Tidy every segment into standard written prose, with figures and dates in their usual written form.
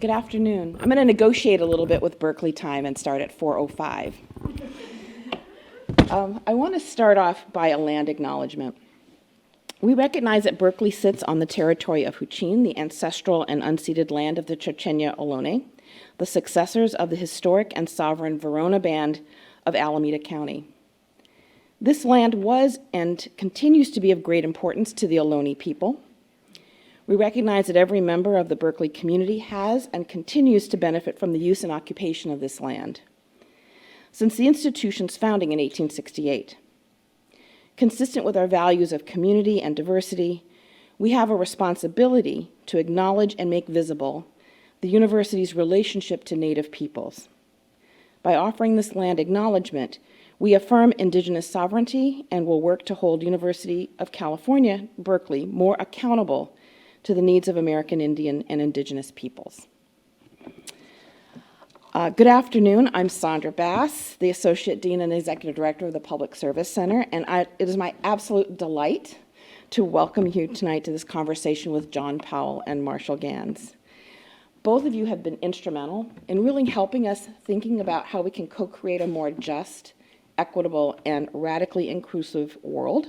Good afternoon. I'm going to negotiate a little bit with Berkeley time and start at 4:05. I want to start off by a land acknowledgement. We recognize that Berkeley sits on the territory of Huichin, the ancestral and unceded land of the Chochenyo Ohlone, the successors of the historic and sovereign Verona Band of Alameda County. This land was and continues to be of great importance to the Ohlone people. We recognize that every member of the Berkeley community has and continues to benefit from the use and occupation of this land since the institution's founding in 1868. Consistent with our values of community and diversity, we have a responsibility to acknowledge and make visible the university's relationship to Native peoples. By offering this land acknowledgement, we affirm Indigenous sovereignty and will work to hold University of California, Berkeley, more accountable to the needs of American Indian and Indigenous peoples. Good afternoon. I'm Sandra Bass, the Associate Dean and Executive Director of the Public Service Center, and it is my absolute delight to welcome you tonight to this conversation with John Powell and Marshall Ganz. Both of you have been instrumental in really helping us thinking about how we can co-create a more just, equitable, and radically inclusive world.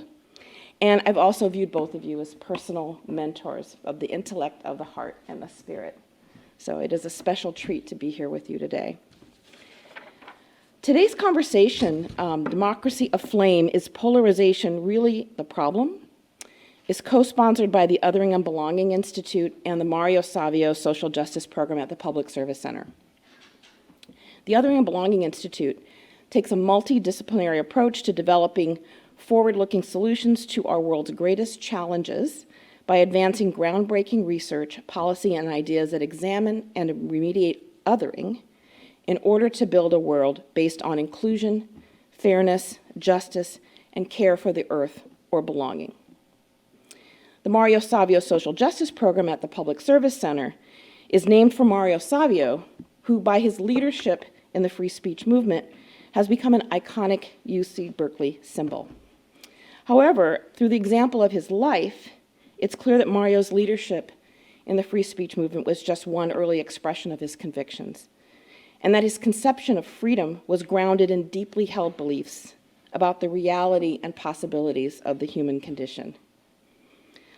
And I've also viewed both of you as personal mentors of the intellect, of the heart, and the spirit. So it is a special treat to be here with you today. Today's conversation, Democracy Aflame, Is Polarization Really the Problem?, is co-sponsored by the Othering and Belonging Institute and the Mario Savio Social Justice Program at the Public Service Center. The Othering and Belonging Institute takes a multidisciplinary approach to developing forward-looking solutions to our world's greatest challenges by advancing groundbreaking research, policy, and ideas that examine and remediate othering in order to build a world based on inclusion, fairness, justice, and care for the earth or belonging. The Mario Savio Social Justice Program at the Public Service Center is named for Mario Savio, who by his leadership in the free speech movement has become an iconic UC Berkeley symbol. However, through the example of his life, it's clear that Mario's leadership in the free speech movement was just one early expression of his convictions, and that his conception of freedom was grounded in deeply held beliefs about the reality and possibilities of the human condition.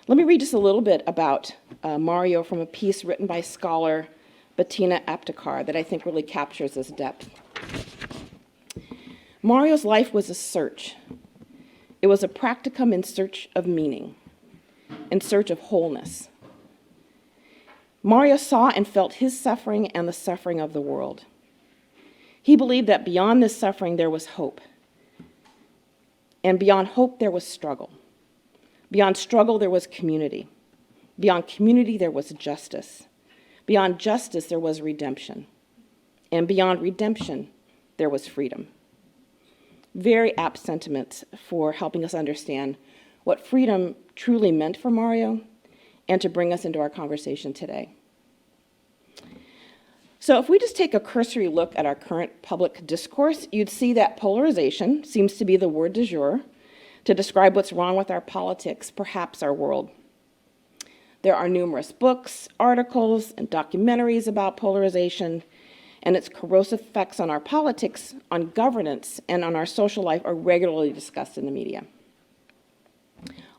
Let me read just a little bit about Mario from a piece written by scholar Bettina Aptekar that I think really captures his depth. Mario's life was a search. It was a practicum in search of meaning, in search of wholeness. Mario saw and felt his suffering and the suffering of the world. He believed that beyond this suffering there was hope. And beyond hope there was struggle. Beyond struggle there was community. Beyond community there was justice. Beyond justice there was redemption. And beyond redemption there was freedom. Very apt sentiments for helping us understand what freedom truly meant for Mario and to bring us into our conversation today. So if we just take a cursory look at our current public discourse, you'd see that polarization seems to be the word du jour to describe what's wrong with our politics, perhaps our world. There are numerous books, articles, and documentaries about polarization, and its corrosive effects on our politics, on governance, and on our social life are regularly discussed in the media.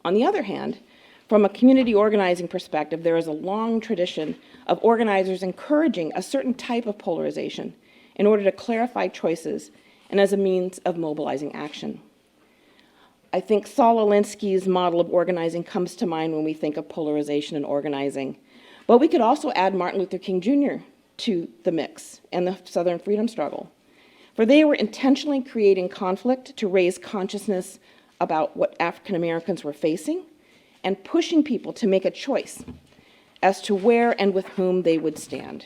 On the other hand, from a community organizing perspective, there is a long tradition of organizers encouraging a certain type of polarization in order to clarify choices and as a means of mobilizing action. I think Saul Alinsky's model of organizing comes to mind when we think of polarization and organizing. But we could also add Martin Luther King Jr. to the mix and the Southern freedom struggle, for they were intentionally creating conflict to raise consciousness about what African Americans were facing and pushing people to make a choice as to where and with whom they would stand,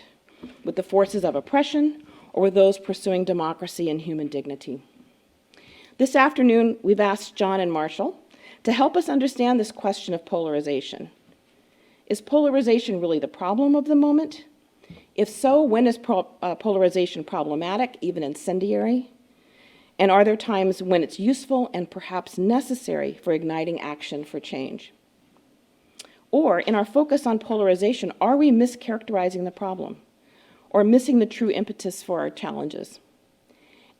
with the forces of oppression or with those pursuing democracy and human dignity. This afternoon, we've asked John and Marshall to help us understand this question of polarization. Is polarization really the problem of the moment? If so, when is polarization problematic, even incendiary? And are there times when it's useful and perhaps necessary for igniting action for change? Or, in our focus on polarization, are we mischaracterizing the problem? or missing the true impetus for our challenges?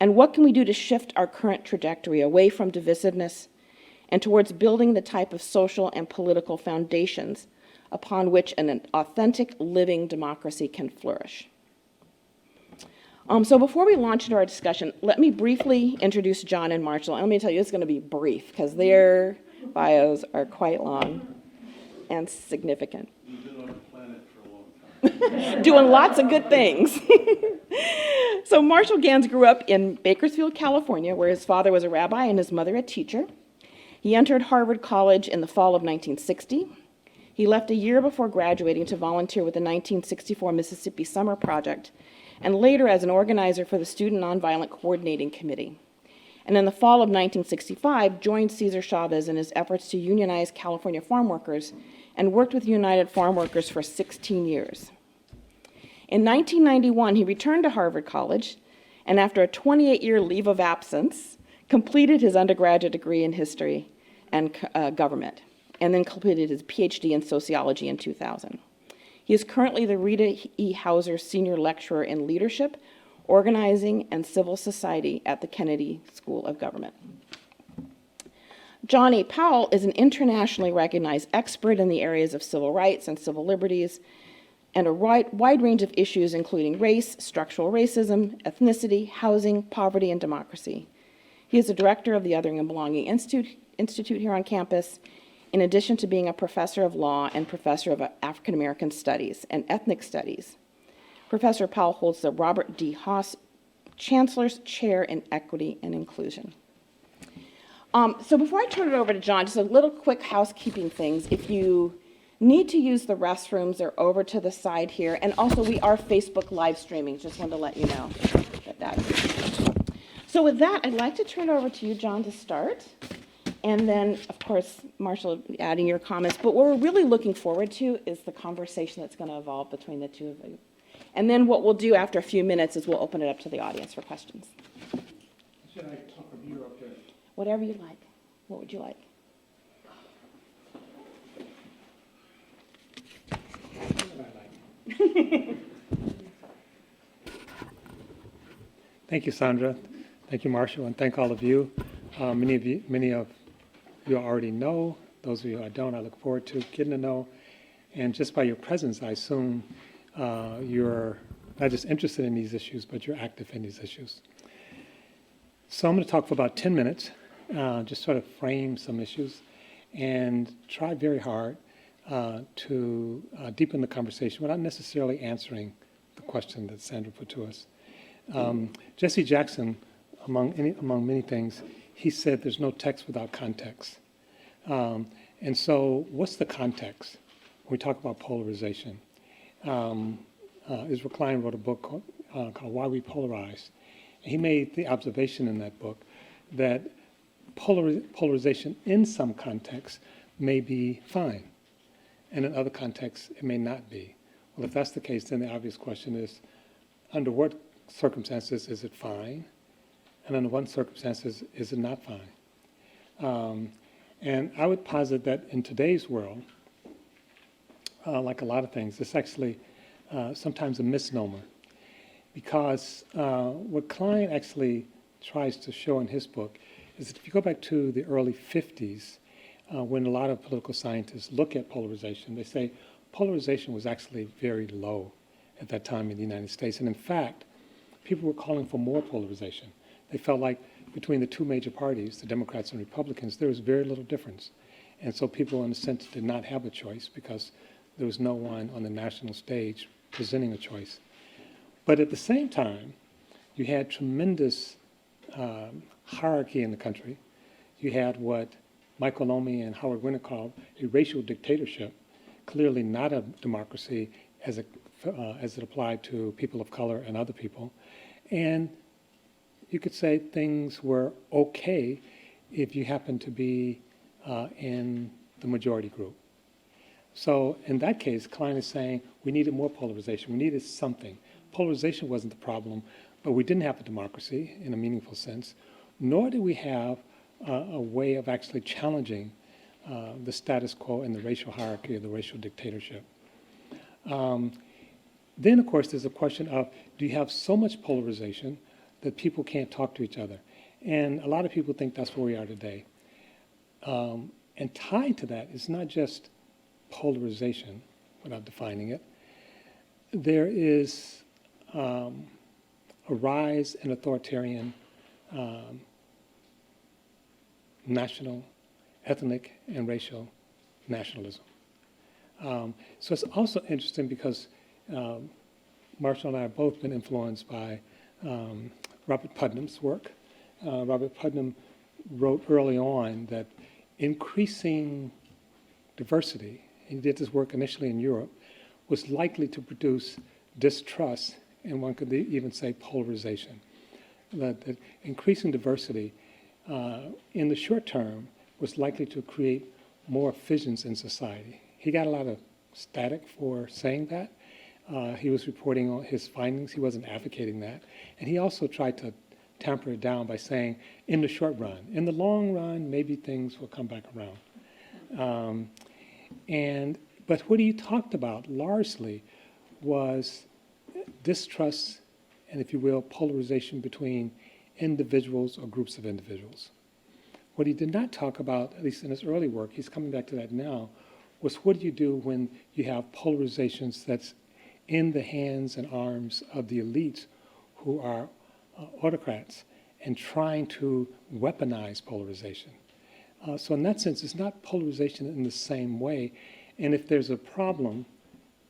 And what can we do to shift our current trajectory away from divisiveness and towards building the type of social and political foundations upon which an authentic living democracy can flourish? So before we launch into our discussion, let me briefly introduce John and Marshall. And let me tell you, it's going to be brief because their bios are quite long and significant. You've been on the planet for a long time. Doing lots of good things. So Marshall Ganz grew up in Bakersfield, California, where his father was a rabbi and his mother a teacher. He entered Harvard College in the fall of 1960. He left a year before graduating to volunteer with the 1964 Mississippi Summer Project, and later as an organizer for the Student Nonviolent Coordinating Committee. And in the fall of 1965, joined Cesar Chavez in his efforts to unionize California farm workers and worked with United Farm Workers for 16 years. In 1991, he returned to Harvard College, and after a 28-year leave of absence, completed his undergraduate degree in history and government, and then completed his PhD in sociology in 2000. He is currently the Rita E. Hauser Senior Lecturer in Leadership, Organizing, and Civil Society at the Kennedy School of Government. John A. Powell is an internationally recognized expert in the areas of civil rights and civil liberties, and a wide range of issues including race, structural racism, ethnicity, housing, poverty, and democracy. He is the director of the Othering and Belonging Institute here on campus, in addition to being a professor of law and professor of African American Studies and Ethnic Studies. Professor Powell holds the Robert D. Haas Chancellor's Chair in Equity and Inclusion. So before I turn it over to John, just a little quick housekeeping things. If you need to use the restrooms, they're over to the side here. And also, we are Facebook live streaming. Just wanted to let you know that. So with that, I'd like to turn it over to you, John, to start. And then, of course, Marshall, adding your comments. But what we're really looking forward to is the conversation that's going to evolve between the two of you. And then what we'll do after a few minutes is we'll open it up to the audience for questions. Should I talk from here up there? Whatever you like. What would you like? Thank you, Sandra. Thank you, Marshall, and thank all of you. Many of you already know. Those of you I don't, I look forward to getting to know. And just by your presence, I assume you're not just interested in these issues, but you're active in these issues. So I'm going to talk for about 10 minutes, just sort of frame some issues and try very hard to deepen the conversation without necessarily answering the question that Sandra put to us. Jesse Jackson, among many things, he said there's no text without context. And so what's the context when we talk about polarization? Israel Klein wrote a book called Why We Polarize. He made the observation in that book that polarization in some contexts may be fine, and in other contexts it may not be. Well, if that's the case, then the obvious question is, under what circumstances is it fine, and under what circumstances is it not fine? And I would posit that in today's world, like a lot of things, it's actually sometimes a misnomer, because what Klein actually tries to show in his book is that if you go back to the early 50s, when a lot of political scientists look at polarization, they say polarization was actually very low at that time in the United States. And in fact, people were calling for more polarization. They felt like between the two major parties, the Democrats and Republicans, there was very little difference. And so people, in a sense, did not have a choice because there was no one on the national stage presenting a choice. But at the same time, you had tremendous hierarchy in the country. You had what Michael Lomi and Howard Winter called a racial dictatorship, clearly not a democracy as it applied to people of color and other people. And you could say things were okay if you happened to be in the majority group. So in that case, Klein is saying we needed more polarization. We needed something. Polarization wasn't the problem, but we didn't have a democracy in a meaningful sense, nor did we have a way of actually challenging the status quo in the racial hierarchy or the racial dictatorship. Then, of course, there's a question of, do you have so much polarization that people can't talk to each other? And a lot of people think that's where we are today. And tied to that is not just polarization, without defining it. There is a rise in authoritarian national, ethnic, and racial nationalism. So it's also interesting because Marshall and I have both been influenced by Robert Putnam's work. Robert Putnam wrote early on that increasing diversity, he did this work initially in Europe, was likely to produce distrust, and one could even say polarization. That increasing diversity in the short term was likely to create more fissions in society. He got a lot of static for saying that. He was reporting on his findings. He wasn't advocating that. And he also tried to tamper it down by saying, in the short run. In the long run, maybe things will come back around. But what he talked about largely was distrust and, if you will, polarization between individuals or groups of individuals. What he did not talk about, at least in his early work, he's coming back to that now, was what do you do when you have polarizations that's in the hands and arms of the elites who are autocrats and trying to weaponize polarization. So in that sense, it's not polarization in the same way. And if there's a problem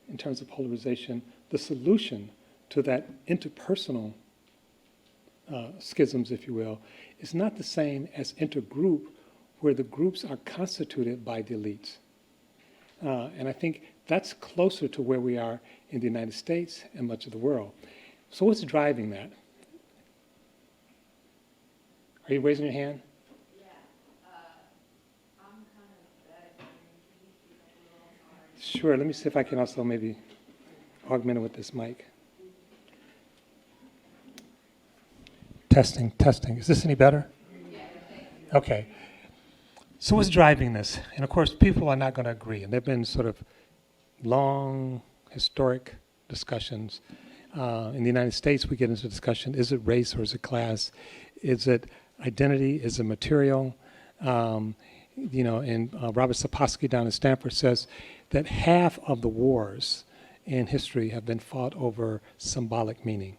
in terms of polarization, the solution to that interpersonal schisms, if you will, is not the same as intergroup, where the groups are constituted by the elites. And I think that's closer to where we are in the United States and much of the world. So what's driving that? Are you raising your hand? Yeah, I'm kind of bad at hearing. Can you speak up a little? Sure, let me see if I can also maybe augment it with this mic. Testing. Is this any better? Yeah, Okay. So what's driving this? And of course, people are not going to agree. And there have been sort of long, historic discussions. In the United States, we get into discussion, is it race or is it class? Is it identity? Is it material? And Robert Sapolsky down at Stanford says that half of the wars in history have been fought over symbolic meaning.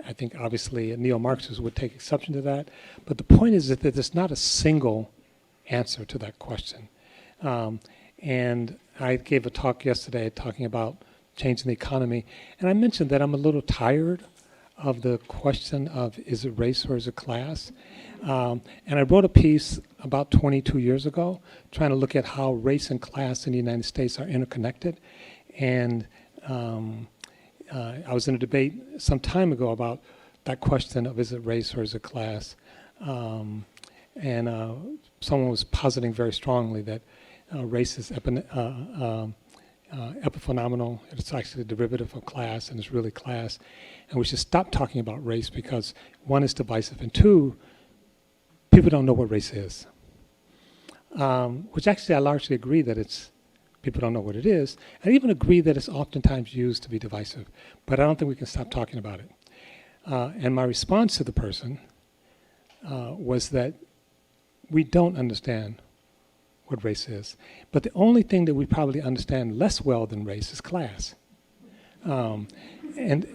I think obviously neo-Marxists would take exception to that, but the point is that there's not a single answer to that question. And I gave a talk yesterday talking about changing the economy, and I mentioned that I'm a little tired of the question of is it race or is it class? And I wrote a piece about 22 years ago trying to look at how race and class in the United States are interconnected. And I was in a debate some time ago about that question of is it race or is it class? And someone was positing very strongly that race is epiphenomenal. It's actually a derivative of class, and it's really class. And we should stop talking about race because, one, it's divisive, and two, people don't know what race is. Which actually I largely agree that people don't know what it is. I even agree that it's oftentimes used to be divisive, but I don't think we can stop talking about it. And my response to the person was that we don't understand what race is. But the only thing that we probably understand less well than race is class. And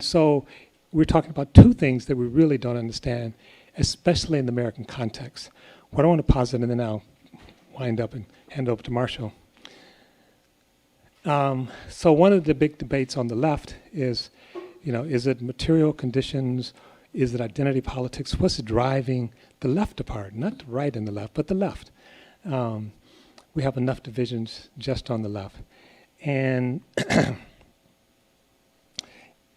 so we're talking about two things that we really don't understand, especially in the American context. What I want to posit, and then I'll wind up and hand over to Marshall. So one of the big debates on the left is, is it material conditions? Is it identity politics? What's driving the left apart? Not the right and the left, but the left. We have enough divisions just on the left. And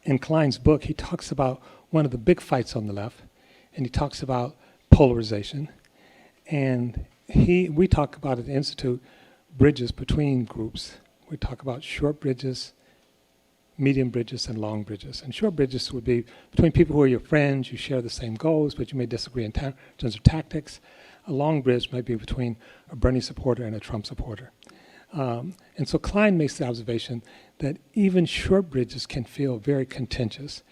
in Klein's book, he talks about one of the big fights on the left, and he talks about polarization. And we talk about at the Institute bridges between groups. We talk about short bridges, medium bridges, and long bridges. And short bridges would be between people who are your friends, you share the same goals, but you may disagree in terms of tactics. A long bridge might be between a Bernie supporter and a Trump supporter. And so Klein makes the observation that even short bridges can feel very contentious.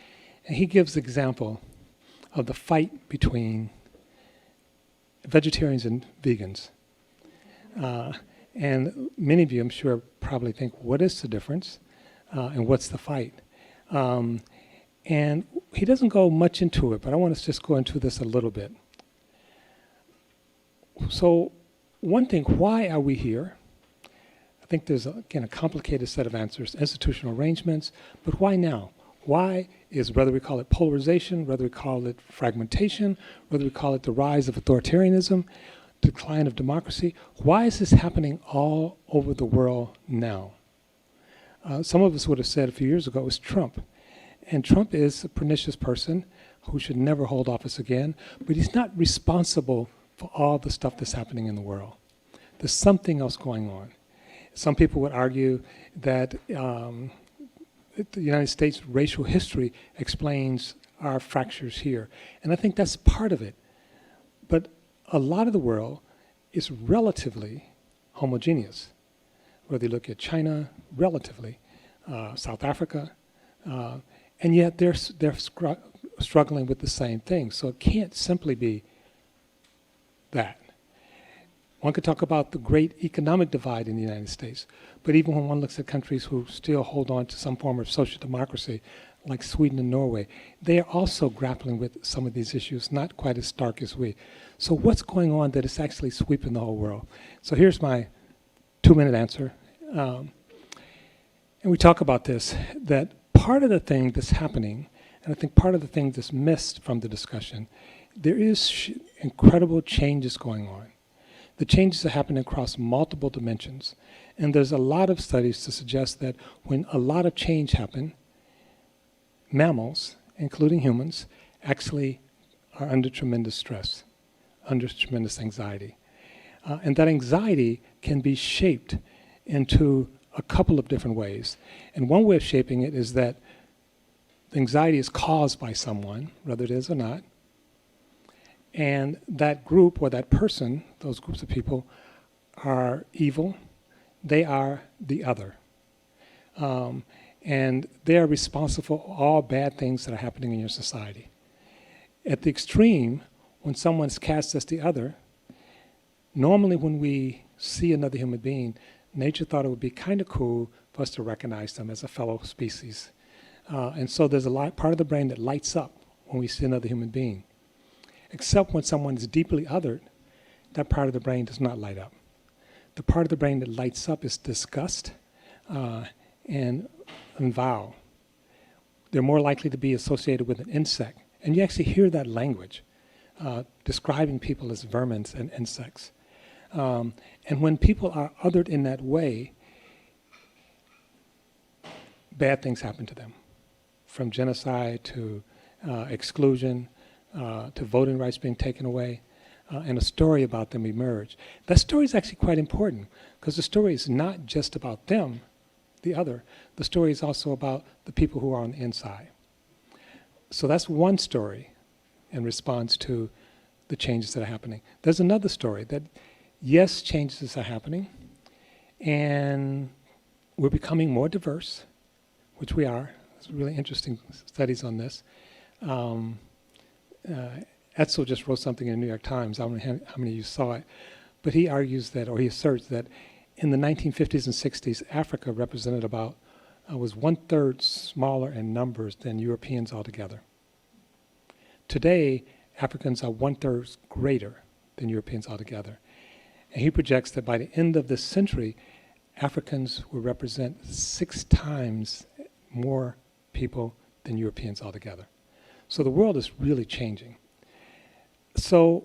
And he gives the example of the fight between vegetarians and vegans. And many of you, I'm sure, probably think, what is the difference and what's the fight? And he doesn't go much into it, but I want to just go into this a little bit. So one thing, why are we here? I think there's, again, a complicated set of answers, institutional arrangements, but why now? Why is, whether we call it polarization, whether we call it fragmentation, whether we call it the rise of authoritarianism, decline of democracy, why is this happening all over the world now? Some of us would have said a few years ago it was Trump. And Trump is a pernicious person who should never hold office again, but he's not responsible for all the stuff that's happening in the world. There's something else going on. Some people would argue that the United States racial history explains our fractures here. And I think that's part of it. But a lot of the world is relatively homogeneous. Whether you look at China, relatively, South Africa, and yet they're struggling with the same thing. So it can't simply be that. One could talk about the great economic divide in the United States, but even when one looks at countries who still hold on to some form of social democracy, like Sweden and Norway, they are also grappling with some of these issues, not quite as stark as we. So what's going on that is actually sweeping the whole world? So here's my 2-minute answer. And we talk about this, that part of the thing that's happening, and I think part of the thing that's missed from the discussion, there is incredible changes going on. The changes are happening across multiple dimensions. And there's a lot of studies to suggest that when a lot of change happens, mammals, including humans, actually are under tremendous stress, under tremendous anxiety. And that anxiety can be shaped into a couple of different ways. And one way of shaping it is that anxiety is caused by someone, whether it is or not, and that group or that person, those groups of people, are evil. They are the other. And they are responsible for all bad things that are happening in your society. At the extreme, when someone's cast as the other, normally when we see another human being, nature thought it would be kind of cool for us to recognize them as a fellow species. And so there's a part of the brain that lights up when we see another human being. Except when someone is deeply othered, that part of the brain does not light up. The part of the brain that lights up is disgust and vile. They're more likely to be associated with an insect. And you actually hear that language, describing people as vermin and insects. And when people are othered in that way, bad things happen to them, from genocide to exclusion, to voting rights being taken away, and a story about them emerge. That story is actually quite important, because the story is not just about them, the other. The story is also about the people who are on the inside. So that's one story in response to the changes that are happening. There's another story that, yes, changes are happening, and we're becoming more diverse, which we are. There's really interesting studies on this. Etzel just wrote something in the New York Times. I don't know how many of you saw it, but he argues that, or he asserts that in the 1950s and 60s, Africa represented about, was 1/3 smaller in numbers than Europeans altogether. Today, Africans are 1/3 greater than Europeans altogether. And he projects that by the end of this century, Africans will represent 6 times more people than Europeans altogether. So the world is really changing. So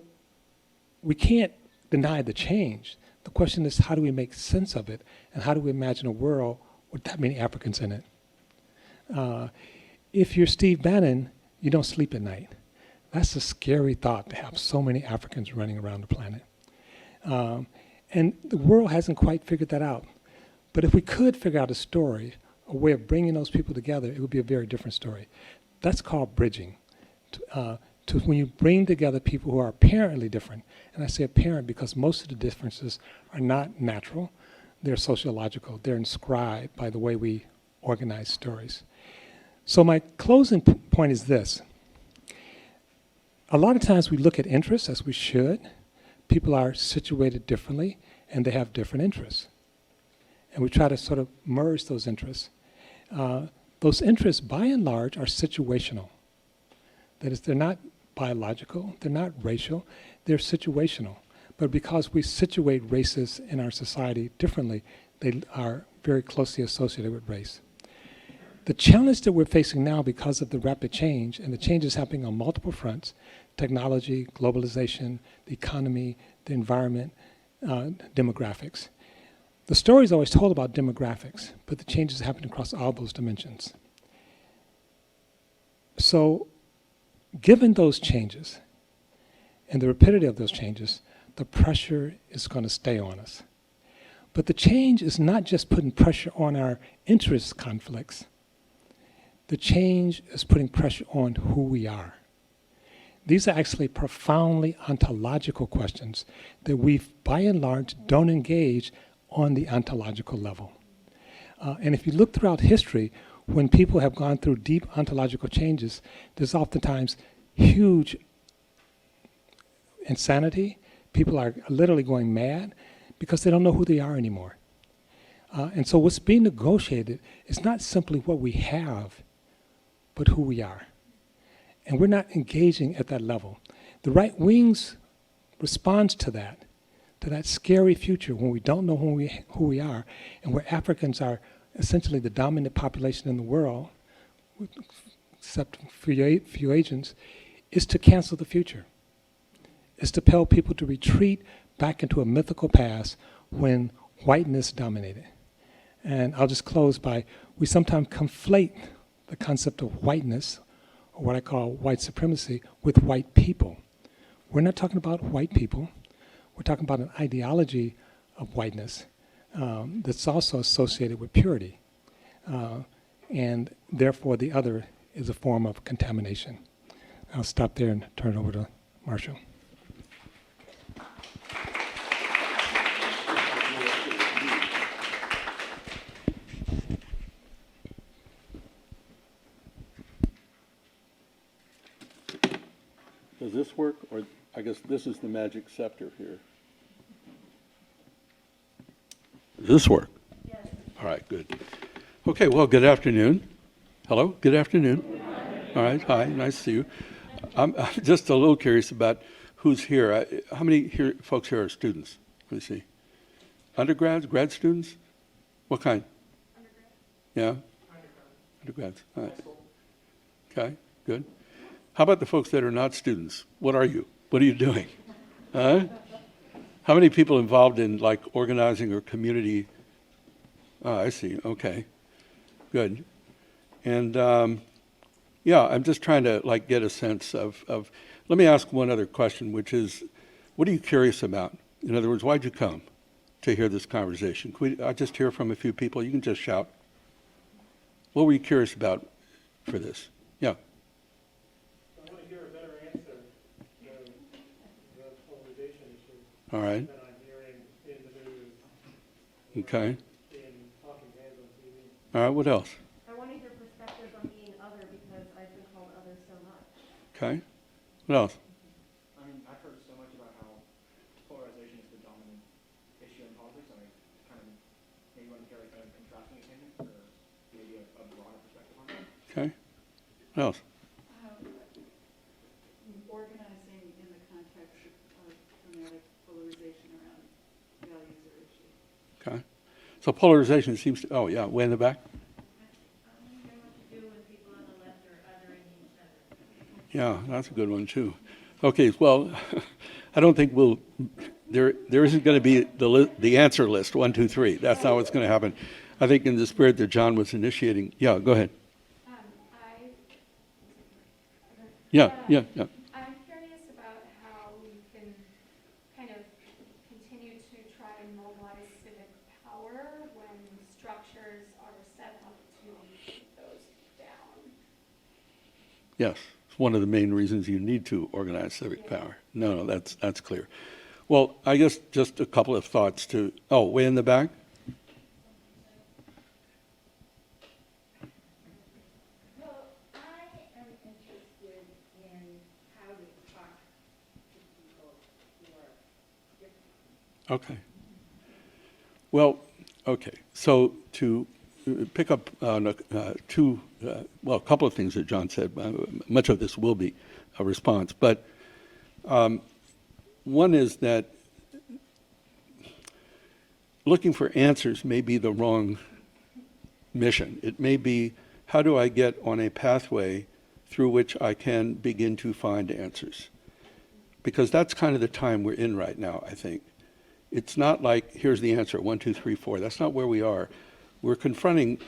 we can't deny the change. The question is, how do we make sense of it? And how do we imagine a world with that many Africans in it? If you're Steve Bannon, you don't sleep at night. That's a scary thought, to have so many Africans running around the planet. And the world hasn't quite figured that out. But if we could figure out a story, a way of bringing those people together, it would be a very different story. That's called bridging. To when you bring together people who are apparently different, and I say apparent because most of the differences are not natural. they're sociological. They're inscribed by the way we organize stories. So my closing point is this. A lot of times we look at interests, as we should. People are situated differently, and they have different interests. And we try to sort of merge those interests. Those interests, by and large, are situational. That is, they're not biological, they're not racial, they're situational. But because we situate races in our society differently, they are very closely associated with race. The challenge that we're facing now because of the rapid change, and the changes happening on multiple fronts, technology, globalization, the economy, the environment, demographics. The story is always told about demographics, but the changes happen across all those dimensions. So, given those changes, and the rapidity of those changes, the pressure is going to stay on us. But the change is not just putting pressure on our interest conflicts. The change is putting pressure on who we are. These are actually profoundly ontological questions that we, by and large, don't engage on the ontological level. And if you look throughout history, when people have gone through deep ontological changes, there's oftentimes huge insanity. People are literally going mad because they don't know who they are anymore. And so what's being negotiated is not simply what we have, but who we are. And we're not engaging at that level. The right wing's response to that scary future when we don't know who we are, and where Africans are essentially the dominant population in the world, except few agents, is to cancel the future. Is to tell people to retreat back into a mythical past when whiteness dominated. And I'll just close by, we sometimes conflate the concept of whiteness, or what I call white supremacy, with white people. We're not talking about white people. We're talking about an ideology of whiteness that's also associated with purity. And therefore, the other is a form of contamination. I'll stop there and turn it over to Marshall. Does this work, or I guess this is the magic scepter here? Does this work? Yes. All right, good. Okay, well, good afternoon. Hello, good afternoon. All right, hi, nice to see you. I'm just a little curious about who's here. How many folks here are students? Let me see. Undergrads, grad students? What kind? Undergrads. Yeah? Undergrads. All right. Okay, good. How about the folks that are not students? What are you? What are you doing? How many people involved in like organizing or community? Oh, I see. Okay, good. And yeah, I'm just trying to like get a sense of. Let me ask one other question, which is, what are you curious about? In other words, why'd you come to hear this conversation? I just hear from a few people. You can just shout. What were you curious about for this? Yeah. All right. That I'm hearing in the news. Okay. In talking heads on TV. All right, what else? I want to hear perspectives on being other because I've been called other so much. Okay. What else? I mean, I've heard so much about how polarization is the dominant issue in politics, and I kind of maybe want to hear like a contrasting opinion or maybe a broader perspective on that. Okay. What else? Organizing in the context of dramatic polarization around values or issues. Okay. So polarization seems to, oh yeah, way in the back? Yeah, that's a good one too. Okay, well, I don't think there isn't going to be the answer list, 1, 2, 3. That's not what's going to happen. I think in the spirit that John was initiating, yeah, go ahead. Yeah. I'm curious about how we can kind of continue to try and mobilize civic power when structures are set up to keep those down. Yes, it's one of the main reasons you need to organize civic power. No, that's clear. Well, I guess just a couple of thoughts to, way in the back? Okay. Well, okay. So to pick up on a couple of things that John said, much of this will be a response, but one is that looking for answers may be the wrong mission. It may be, how do I get on a pathway through which I can begin to find answers? Because that's kind of the time we're in right now, I think. It's not like, here's the answer, 1, 2, 3, 4. That's not where we are. We're confronting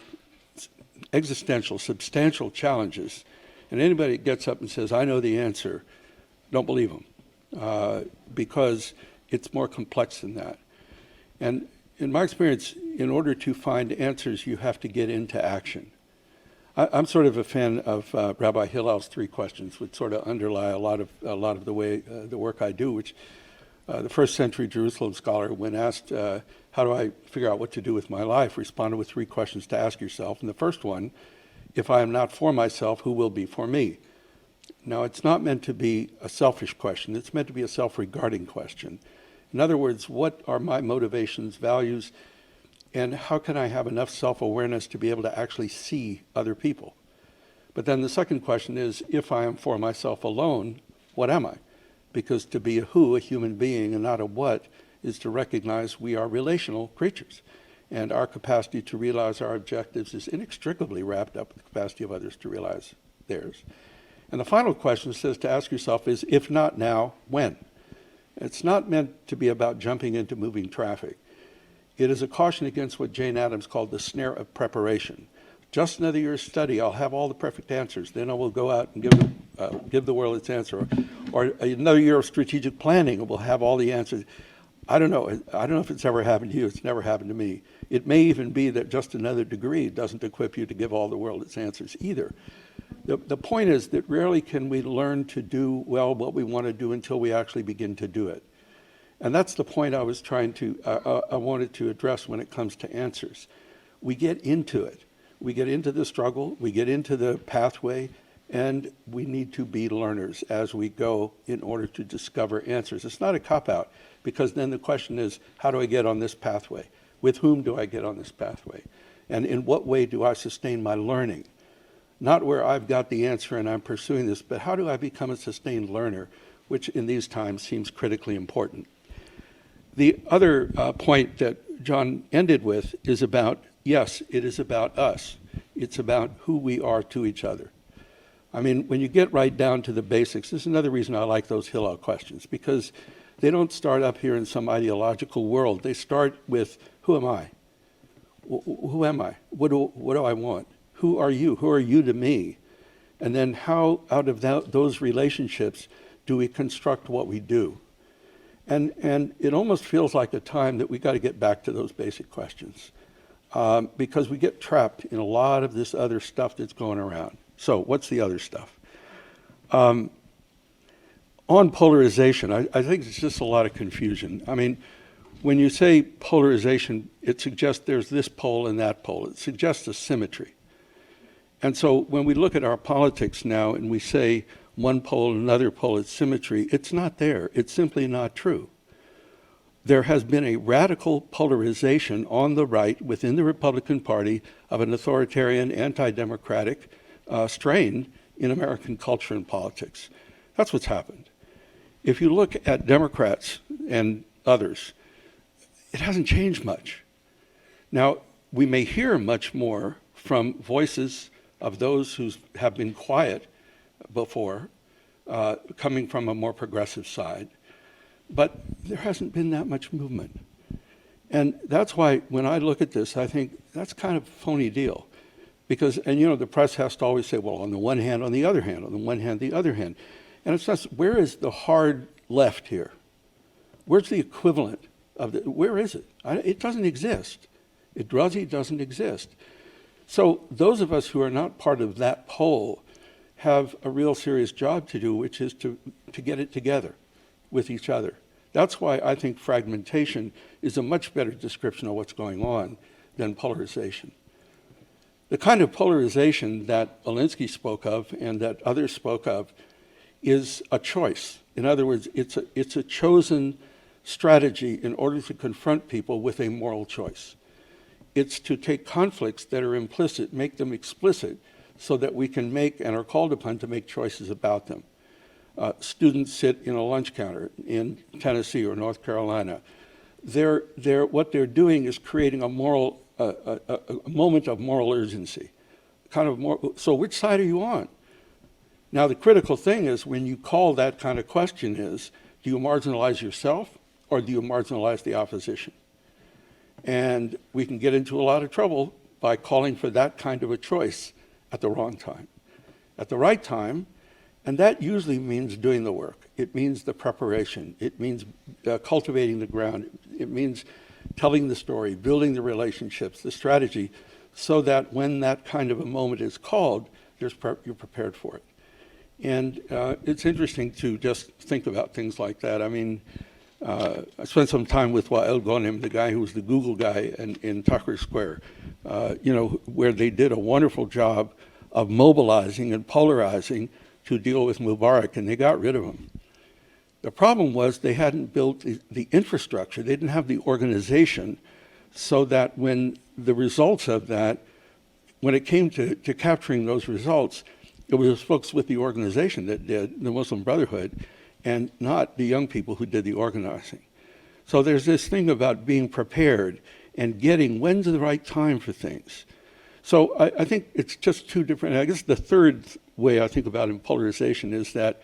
existential, substantial challenges. And anybody that gets up and says, I know the answer, don't believe them, because it's more complex than that. And in my experience, in order to find answers, you have to get into action. I'm sort of a fan of Rabbi Hillel's 3 questions, which sort of underlie a lot of the way the work I do, which the first century Jerusalem scholar, when asked, how do I figure out what to do with my life, responded with 3 questions to ask yourself. And the first one, if I am not for myself, who will be for me? Now, it's not meant to be a selfish question. It's meant to be a self-regarding question. In other words, what are my motivations, values, and how can I have enough self-awareness to be able to actually see other people? But then the second question is, if I am for myself alone, what am I? Because to be a who, a human being, and not a what, is to recognize we are relational creatures. And our capacity to realize our objectives is inextricably wrapped up with the capacity of others to realize theirs. And the final question says to ask yourself is, if not now, when? It's not meant to be about jumping into moving traffic. It is a caution against what Jane Addams called the snare of preparation. Just another year's study, I'll have all the perfect answers. Then I will go out and give the world its answer. Or another year of strategic planning, we'll have all the answers. I don't know if it's ever happened to you. It's never happened to me. It may even be that just another degree doesn't equip you to give all the world its answers either. The point is that rarely can we learn to do well what we want to do until we actually begin to do it. And that's the point I was I wanted to address when it comes to answers. We get into it. We get into the struggle, we get into the pathway, and we need to be learners as we go in order to discover answers. It's not a cop-out, because then the question is, how do I get on this pathway? With whom do I get on this pathway? And in what way do I sustain my learning? Not where I've got the answer and I'm pursuing this, but how do I become a sustained learner, which in these times seems critically important. The other point that John ended with is about, yes, it is about us. It's about who we are to each other. I mean, when you get right down to the basics, this is another reason I like those Hillel questions, because they don't start up here in some ideological world. They start with, who am I? Who am I? What do I want? Who are you? Who are you to me? And then how, out of those relationships, do we construct what we do? And it almost feels like a time that we got to get back to those basic questions, because we get trapped in a lot of this other stuff that's going around. So what's the other stuff? On polarization, I think it's just a lot of confusion. I mean, when you say polarization, it suggests there's this pole and that pole. It suggests a symmetry. And so when we look at our politics now and we say one pole and another pole, it's symmetry, it's not there. It's simply not true. There has been a radical polarization on the right within the Republican Party of an authoritarian, anti-democratic strain in American culture and politics. That's what's happened. If you look at Democrats and others, it hasn't changed much. Now, we may hear much more from voices of those who have been quiet before, coming from a more progressive side, but there hasn't been that much movement. And that's why when I look at this, I think that's kind of a phony deal. Because, and you know, the press has to always say, well, on the one hand, on the other hand, on the one hand, the other hand. And it's just, where is the hard left here? Where's the equivalent of the, where is it? It doesn't exist. It doesn't exist. So those of us who are not part of that pole have a real serious job to do, which is to get it together with each other. That's why I think fragmentation is a much better description of what's going on than polarization. The kind of polarization that Alinsky spoke of and that others spoke of is a choice. In other words, it's a chosen strategy in order to confront people with a moral choice. It's to take conflicts that are implicit, make them explicit, so that we can make and are called upon to make choices about them. Students sit in a lunch counter in Tennessee or North Carolina. What they're doing is creating a moral, a moment of moral urgency. So which side are you on? Now the critical thing is when you call that kind of question is, do you marginalize yourself or do you marginalize the opposition? And we can get into a lot of trouble by calling for that kind of a choice at the wrong time. At the right time, and that usually means doing the work. It means the preparation. It means cultivating the ground. It means telling the story, building the relationships, the strategy, so that when that kind of a moment is called, you're prepared for it. And it's interesting to just think about things like that. I mean, I spent some time with Wael Ghonim, the guy who was the Google guy in Tahrir Square, where they did a wonderful job of mobilizing and polarizing to deal with Mubarak, and they got rid of him. The problem was they hadn't built the infrastructure. They didn't have the organization so that when the results of that, when it came to capturing those results, it was folks with the organization that did, the Muslim Brotherhood, and not the young people who did the organizing. So there's this thing about being prepared and getting when's the right time for things. So I think it's just two different, I guess the third way I think about in polarization is that,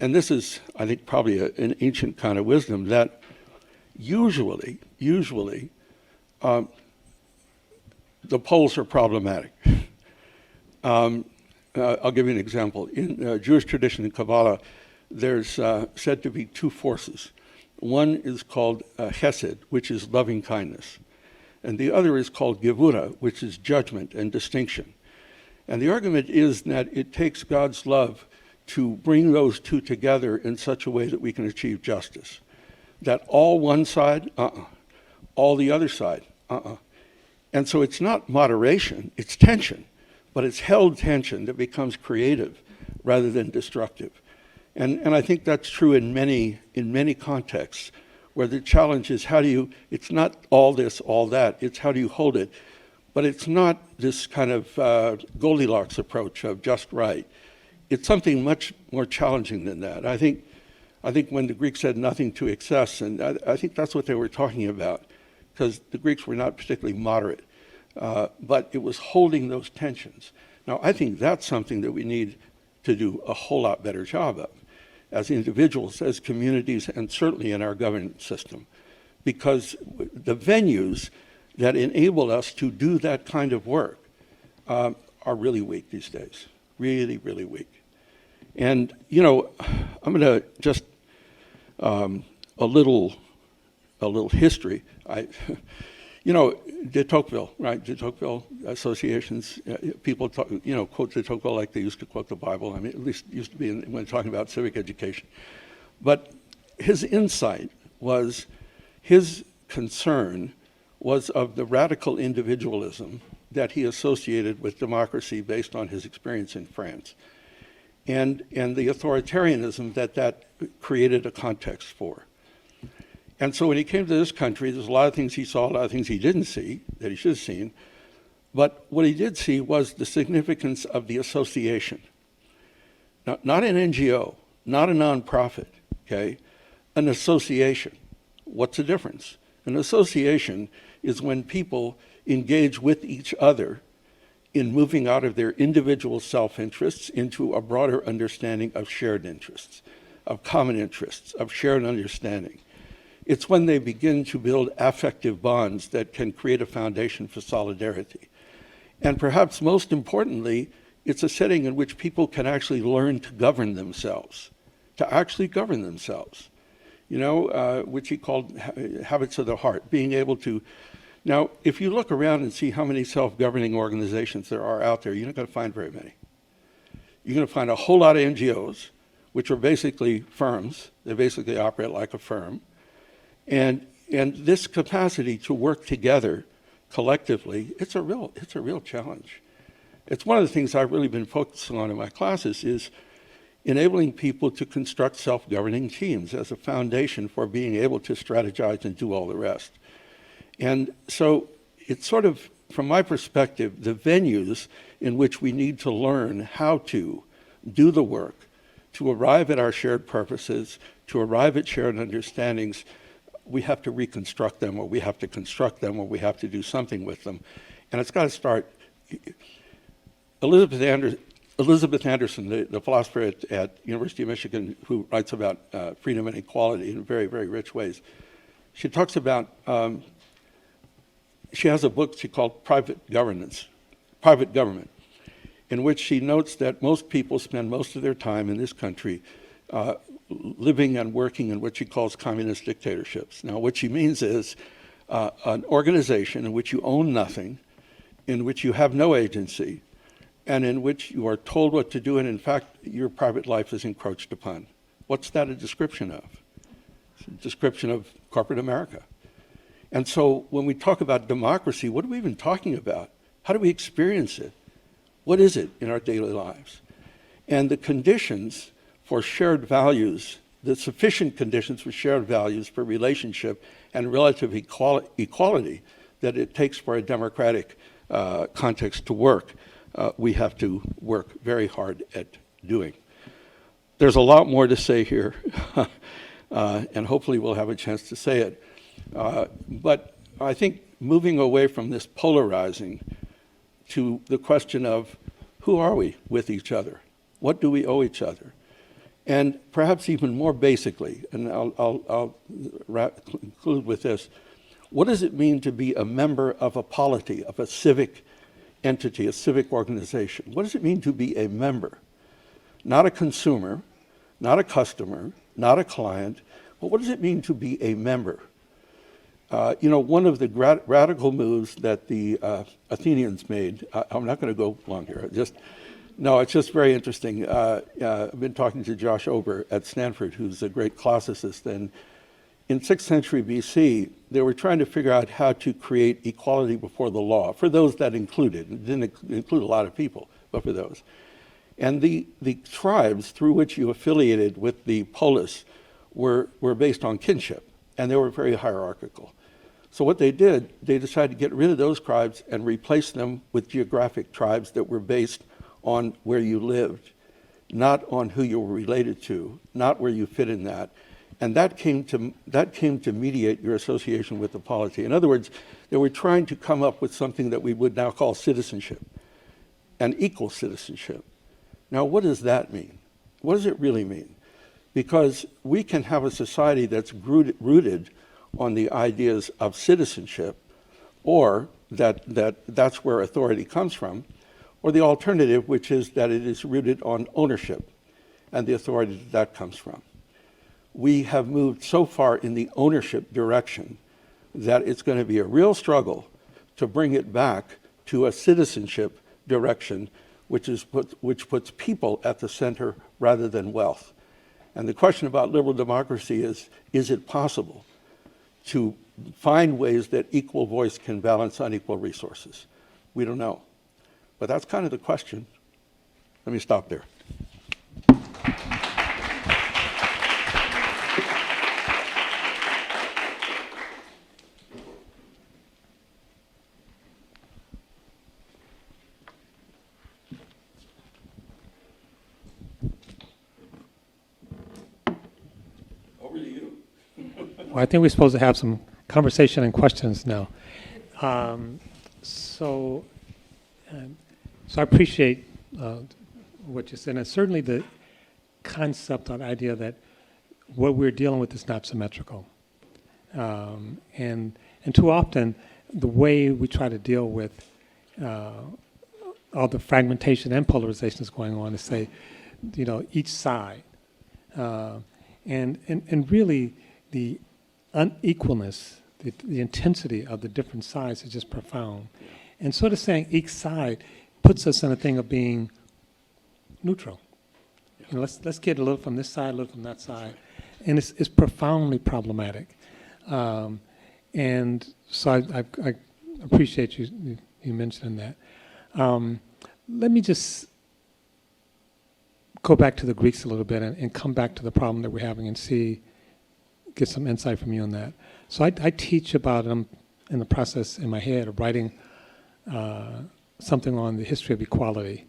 and this is, I think, probably an ancient kind of wisdom, that usually, the poles are problematic. I'll give you an example. In Jewish tradition in Kabbalah, there's said to be two forces. One is called chesed, which is loving kindness. And the other is called gevura, which is judgment and distinction. And the argument is that it takes God's love to bring those two together in such a way that we can achieve justice. That all one side, all the other side, And so it's not moderation, it's tension, but it's held tension that becomes creative rather than destructive. And I think that's true in many contexts, where the challenge is it's not all this, all that, it's how do you hold it. But it's not this kind of Goldilocks approach of just right. It's something much more challenging than that. I think when the Greeks said nothing to excess, and I think that's what they were talking about, because the Greeks were not particularly moderate, but it was holding those tensions. Now, I think that's something that we need to do a whole lot better job of, as individuals, as communities, and certainly in our governance system, because the venues that enable us to do that kind of work are really weak these days, really, really weak. And, I'm going to just a little history. De Tocqueville, right? De Tocqueville associations, people talk, quote de Tocqueville like they used to quote the Bible. I mean, at least it used to be when talking about civic education. But his insight was, his concern was of the radical individualism that he associated with democracy based on his experience in France, and the authoritarianism that created a context for. And so when he came to this country, there's a lot of things he saw, a lot of things he didn't see that he should have seen. But what he did see was the significance of the association. Now, not an NGO, not a nonprofit, okay? An association. What's the difference? An association is when people engage with each other in moving out of their individual self-interests into a broader understanding of shared interests, of common interests, of shared understanding. It's when they begin to build affective bonds that can create a foundation for solidarity. And perhaps most importantly, it's a setting in which people can actually learn to govern themselves, which he called habits of the heart, being able to. Now, if you look around and see how many self-governing organizations there are out there, you're not going to find very many. You're going to find a whole lot of NGOs, which are basically firms. They basically operate like a firm. And this capacity to work together collectively, it's a real challenge. It's one of the things I've really been focusing on in my classes is, enabling people to construct self-governing teams as a foundation for being able to strategize and do all the rest. And so it's sort of, from my perspective, the venues in which we need to learn how to do the work, to arrive at our shared purposes, to arrive at shared understandings. We have to reconstruct them, or we have to construct them, or we have to do something with them. And it's got to start. Elizabeth Anderson, the philosopher at University of Michigan, who writes about freedom and equality in very, very rich ways, she talks about, she has a book she called Private Government, in which she notes that most people spend most of their time in this country living and working in what she calls communist dictatorships. Now, what she means is an organization in which you own nothing, in which you have no agency, and in which you are told what to do, and in fact, your private life is encroached upon. What's that a description of? It's a description of corporate America. And so when we talk about democracy, what are we even talking about? How do we experience it? What is it in our daily lives? And the conditions for shared values, the sufficient conditions for shared values for relationship and relative equality that it takes for a democratic context to work, we have to work very hard at doing. There's a lot more to say here, and hopefully we'll have a chance to say it. But I think moving away from this polarizing to the question of who are we with each other? What do we owe each other? And perhaps even more basically, and I'll conclude with this, what does it mean to be a member of a polity, of a civic entity, a civic organization? What does it mean to be a member? Not a consumer, not a customer, not a client, but what does it mean to be a member? One of the radical moves that the Athenians made, I'm not going to go long here, it's just very interesting. I've been talking to Josh Ober at Stanford, who's a great classicist, and in 6th century BC, they were trying to figure out how to create equality before the law, for those that included. It didn't include a lot of people, but for those. And the tribes through which you affiliated with the polis were based on kinship, and they were very hierarchical. So what they did, they decided to get rid of those tribes and replace them with geographic tribes that were based on where you lived, not on who you were related to, not where you fit in that. And that came to mediate your association with the polity. In other words, they were trying to come up with something that we would now call citizenship, and equal citizenship. Now, what does that mean? What does it really mean? Because we can have a society that's rooted on the ideas of citizenship, or that's where authority comes from, or the alternative, which is that it is rooted on ownership and the authority that comes from. We have moved so far in the ownership direction that it's going to be a real struggle to bring it back to a citizenship direction, which puts people at the center rather than wealth. And the question about liberal democracy is it possible to find ways that equal voice can balance unequal resources? We don't know. But that's kind of the question. Let me stop there. Over to you. Well, I think we're supposed to have some conversation and questions now. So I appreciate what you said, and certainly the concept or idea that what we're dealing with is not symmetrical. And too often, the way we try to deal with all the fragmentation and polarization that's going on is say, each side. And really, the unequalness, the intensity of the different sides is just profound. And sort of saying each side puts us in a thing of being neutral. Let's get a little from this side, a little from that side. And it's profoundly problematic. And so I appreciate you mentioning that. Let me just go back to the Greeks a little bit and come back to the problem that we're having and get some insight from you on that. So I teach about them in the process in my head of writing something on the history of equality.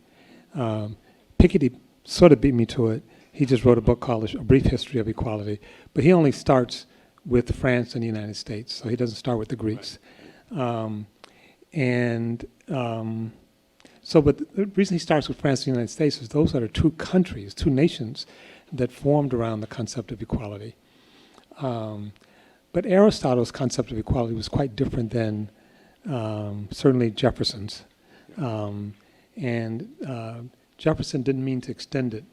Piketty sort of beat me to it. He just wrote a book called A Brief History of Equality, but he only starts with France and the United States, so he doesn't start with the Greeks. Right. But the reason he starts with France and the United States is those are two countries, two nations that formed around the concept of equality. But Aristotle's concept of equality was quite different than certainly Jefferson's. Jefferson didn't mean to extend it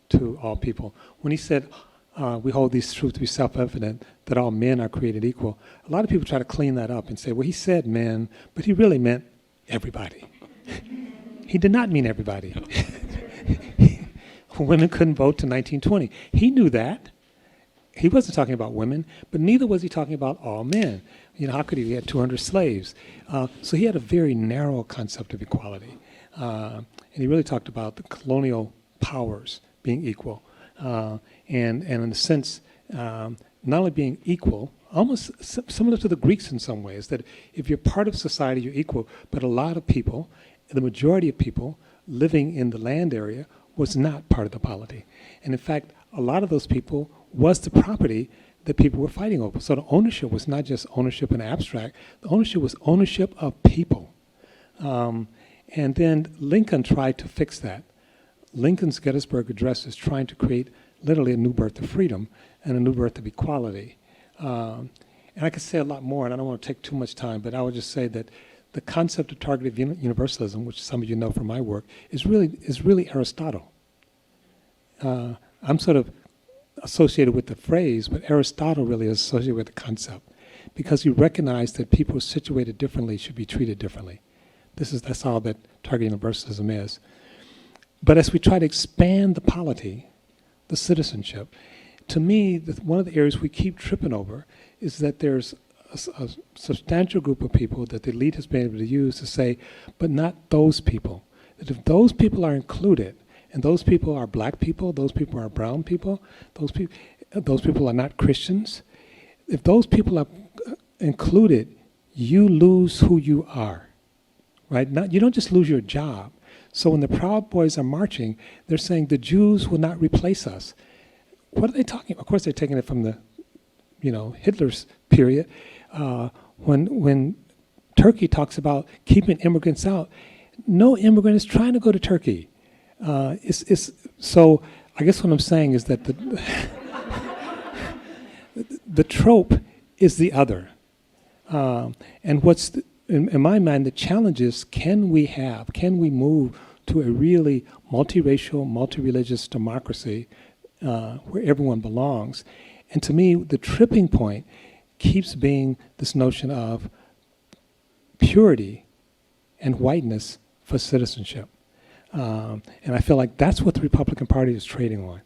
to all people. When he said, we hold these truths to be self-evident, that all men are created equal, a lot of people try to clean that up and say, well, he said men, but he really meant everybody. He did not mean everybody. Women couldn't vote to 1920. He knew that. He wasn't talking about women, but neither was he talking about all men. You know, how could he? He had 200 slaves. So he had a very narrow concept of equality. And he really talked about the colonial powers being equal. And in a sense, not only being equal, almost similar to the Greeks in some ways, that if you're part of society, you're equal. But a lot of people, the majority of people living in the land area was not part of the polity. And in fact, a lot of those people was the property that people were fighting over. So the ownership was not just ownership in abstract, the ownership was ownership of people. And then Lincoln tried to fix that. Lincoln's Gettysburg Address is trying to create literally a new birth of freedom and a new birth of equality. And I could say a lot more, and I don't want to take too much time, but I would just say that the concept of targeted universalism, which some of you know from my work, is really Aristotle. I'm sort of associated with the phrase, but Aristotle really is associated with the concept, because he recognized that people situated differently should be treated differently. That's all that targeted universalism is. But as we try to expand the polity, the citizenship, to me, one of the areas we keep tripping over is that there's a substantial group of people that the elite has been able to use to say, but not those people. That if those people are included, and those people are black people, those people are brown people, those people are not Christians, if those people are included, you lose who you are, right? You don't just lose your job. So when the Proud Boys are marching, they're saying the Jews will not replace us. What are they talking about? Of course, they're taking it from the, Hitler's period. When Turkey talks about keeping immigrants out, no immigrant is trying to go to Turkey. So I guess what I'm saying is that the trope is the other. And what's, in my mind, the challenge is, can we move to a really multiracial, multi-religious democracy where everyone belongs? And to me, the tripping point keeps being this notion of purity and whiteness for citizenship. And I feel like that's what the Republican Party is trading on.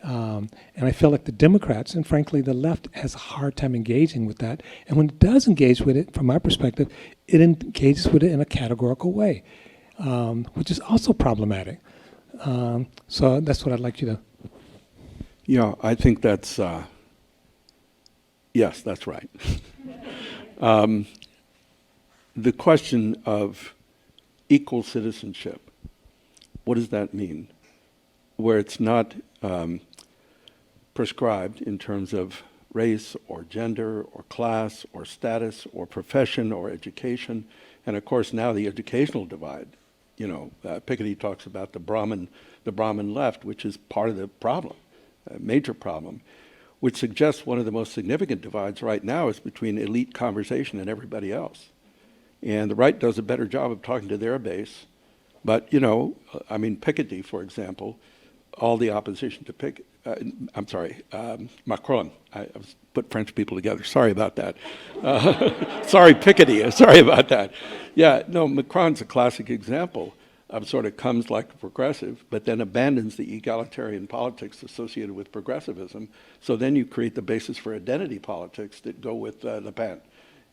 And I feel like the Democrats, and frankly the left, has a hard time engaging with that. And when it does engage with it, from my perspective, it engages with it in a categorical way, which is also problematic. So that's what I'd like you to... Yeah, I think that's... yes, that's right. The question of equal citizenship, what does that mean? Where it's not prescribed in terms of race or gender or class or status or profession or education. And of course now the educational divide, Piketty talks about the Brahmin left, which is part of the problem, a major problem, which suggests one of the most significant divides right now is between elite conversation and everybody else. And the right does a better job of talking to their base. But, Piketty, for example, all the opposition to Macron. I put French people together. Sorry about that. Sorry, Piketty. Sorry about that. Yeah, no, Macron's a classic example of sort of comes like a progressive, but then abandons the egalitarian politics associated with progressivism. So then you create the basis for identity politics that go with Le Pen.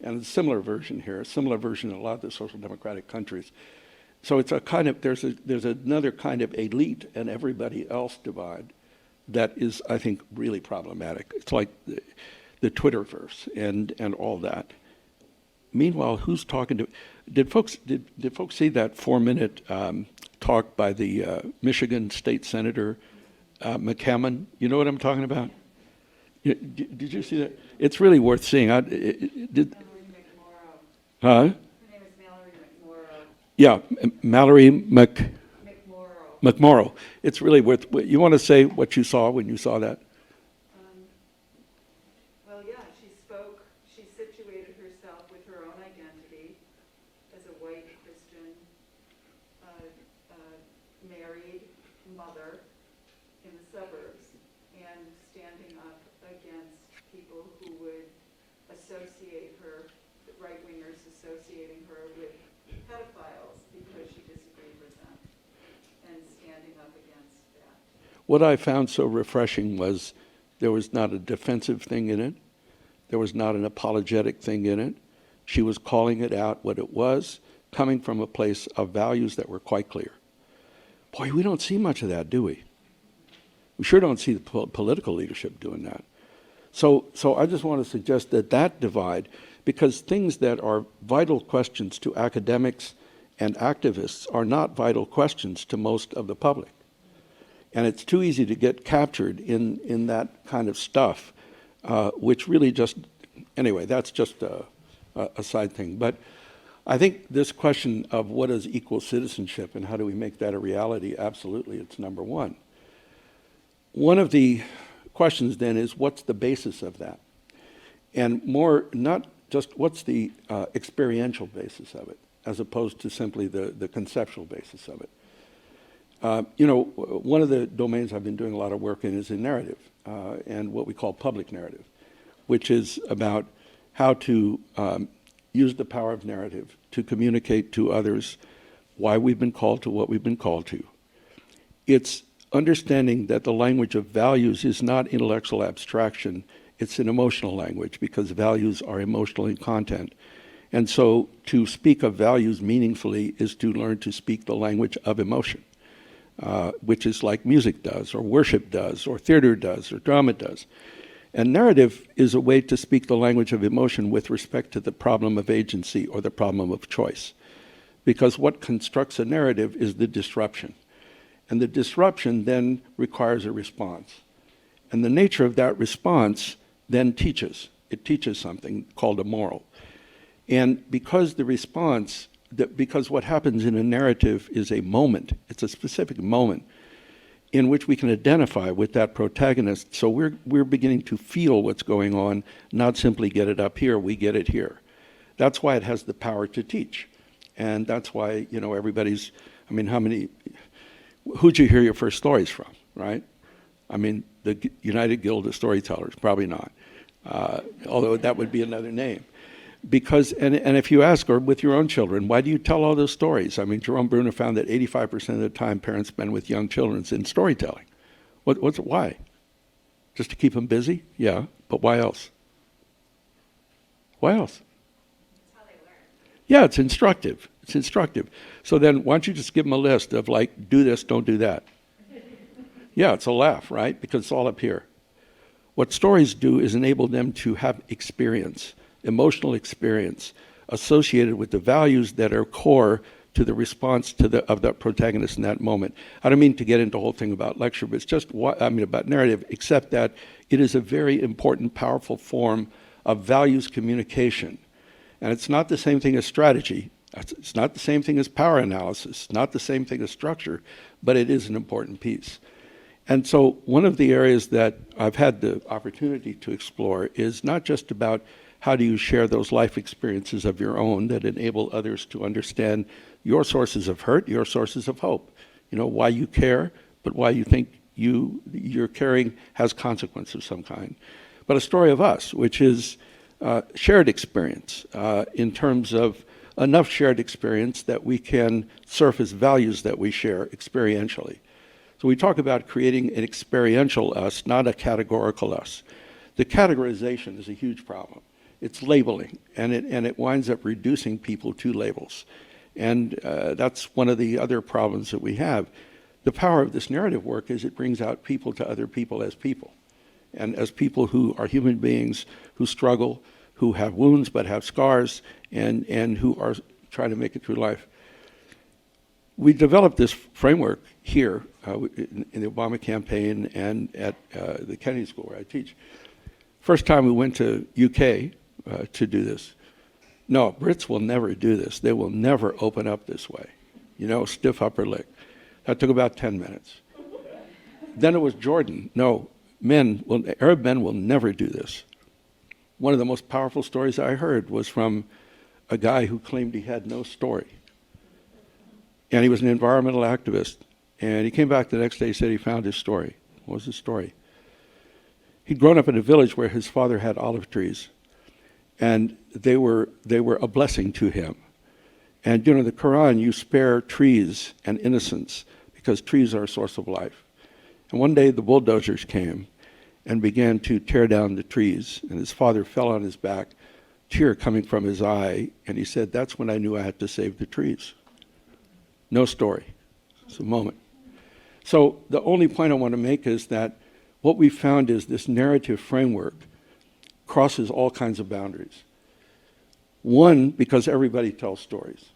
And a similar version here, a similar version in a lot of the social democratic countries. So it's a kind of, there's another kind of elite and everybody else divide that is, I think, really problematic. It's like the Twitterverse and all that. Meanwhile, who's talking to? Did folks see that 4-minute talk by the Michigan State Senator McCammon? You know what I'm talking about? Did you see that? It's really worth seeing. Mallory McMorrow. Huh? Her name is Mallory McMorrow. Yeah, Mallory McMorrow. McMorrow. It's really worth. You want to say what you saw when you saw that? Well, yeah, she situated herself with her own identity as a white Christian, married mother in the suburbs, and standing up against people who would associate her, right-wingers associating her with pedophiles because she disagreed with them, and standing up against that. What I found so refreshing was there was not a defensive thing in it. There was not an apologetic thing in it. She was calling it out what it was, coming from a place of values that were quite clear. Boy, we don't see much of that, do we? We sure don't see the political leadership doing that. So I just want to suggest that divide, because things that are vital questions to academics and activists are not vital questions to most of the public. And it's too easy to get captured in that kind of stuff, which really just, anyway, that's just a side thing. But I think this question of what is equal citizenship and how do we make that a reality, absolutely, it's number one. One of the questions then is, what's the basis of that? And more, not just what's the experiential basis of it, as opposed to simply the conceptual basis of it. One of the domains I've been doing a lot of work in is in narrative, and what we call public narrative, which is about how to use the power of narrative to communicate to others why we've been called to what we've been called to. It's understanding that the language of values is not intellectual abstraction, it's an emotional language, because values are emotional in content. And so to speak of values meaningfully is to learn to speak the language of emotion, which is like music does, or worship does, or theater does, or drama does. And narrative is a way to speak the language of emotion with respect to the problem of agency or the problem of choice. Because what constructs a narrative is the disruption. And the disruption then requires a response. And the nature of that response then teaches. It teaches something called a moral. And because the response, because what happens in a narrative is a moment, it's a specific moment in which we can identify with that protagonist. So we're beginning to feel what's going on, not simply get it up here, we get it here. That's why it has the power to teach. And that's why, everybody's, who'd you hear your first stories from, right? The United Guild of Storytellers, probably not. Although that would be another name. Because, and if you ask, or with your own children, why do you tell all those stories? Jerome Bruner found that 85% of the time parents spend with young children is in storytelling. Why? Just to keep them busy? Yeah, but why else? Why else? That's how they learn. Yeah, it's instructive. It's instructive. So then why don't you just give them a list of do this, don't do that. Yeah, it's a laugh, right? Because it's all up here. What stories do is enable them to have experience, emotional experience, associated with the values that are core to the response of the protagonist in that moment. I don't mean to get into the whole thing about lecture, but it's just about narrative, except that it is a very important, powerful form of values communication. And it's not the same thing as strategy. It's not the same thing as power analysis, not the same thing as structure, but it is an important piece. And so one of the areas that I've had the opportunity to explore is not just about how do you share those life experiences of your own that enable others to understand your sources of hurt, your sources of hope. Why you care, but why you think your caring has consequence of some kind. But a story of us, which is shared experience in terms of enough shared experience that we can surface values that we share experientially. So we talk about creating an experiential us, not a categorical us. The categorization is a huge problem. It's labeling, and it winds up reducing people to labels. And that's one of the other problems that we have. The power of this narrative work is it brings out people to other people and as people who are human beings who struggle, who have wounds but have scars, and who are trying to make it through life. We developed this framework here in the Obama campaign and at the Kennedy School where I teach. First time we went to UK to do this. No, Brits will never do this. They will never open up this way. Stiff upper lip. That took about 10 minutes. Then it was Jordan. No, Arab men will never do this. One of the most powerful stories I heard was from a guy who claimed he had no story. And he was an environmental activist. And he came back the next day, he said he found his story. What was his story? He'd grown up in a village where his father had olive trees. And they were a blessing to him. And the Quran, you spare trees and innocence because trees are a source of life. And one day the bulldozers came and began to tear down the trees. And his father fell on his back, tear coming from his eye. And he said, that's when I knew I had to save the trees. No story. It's a moment. So the only point I want to make is that what we found is this narrative framework crosses all kinds of boundaries. One, because everybody tells stories.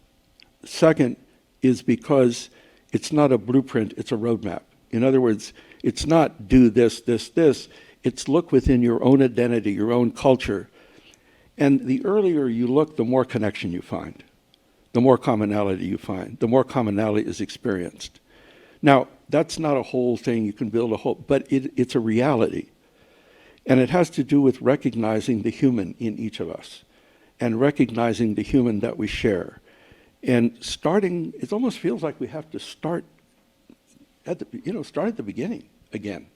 Second is because it's not a blueprint, it's a roadmap. In other words, it's not do this, this, this. It's look within your own identity, your own culture. And the earlier you look, the more connection you find, the more commonality you find, the more commonality is experienced. Now, that's not a whole thing, you can build a whole, but it's a reality. And it has to do with recognizing the human in each of us and recognizing the human that we share. And starting, it almost feels like we have to start at the beginning again.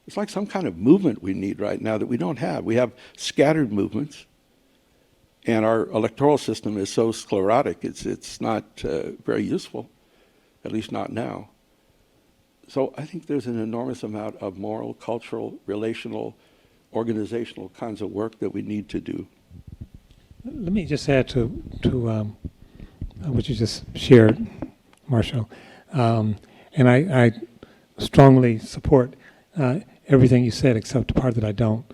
It's like some kind of movement we need right now that we don't have. We have scattered movements, and our electoral system is so sclerotic, it's not very useful, at least not now. So I think there's an enormous amount of moral, cultural, relational, organizational kinds of work that we need to do. Let me just add to what you just shared, Marshall. And I strongly support everything you said, except the part that I don't.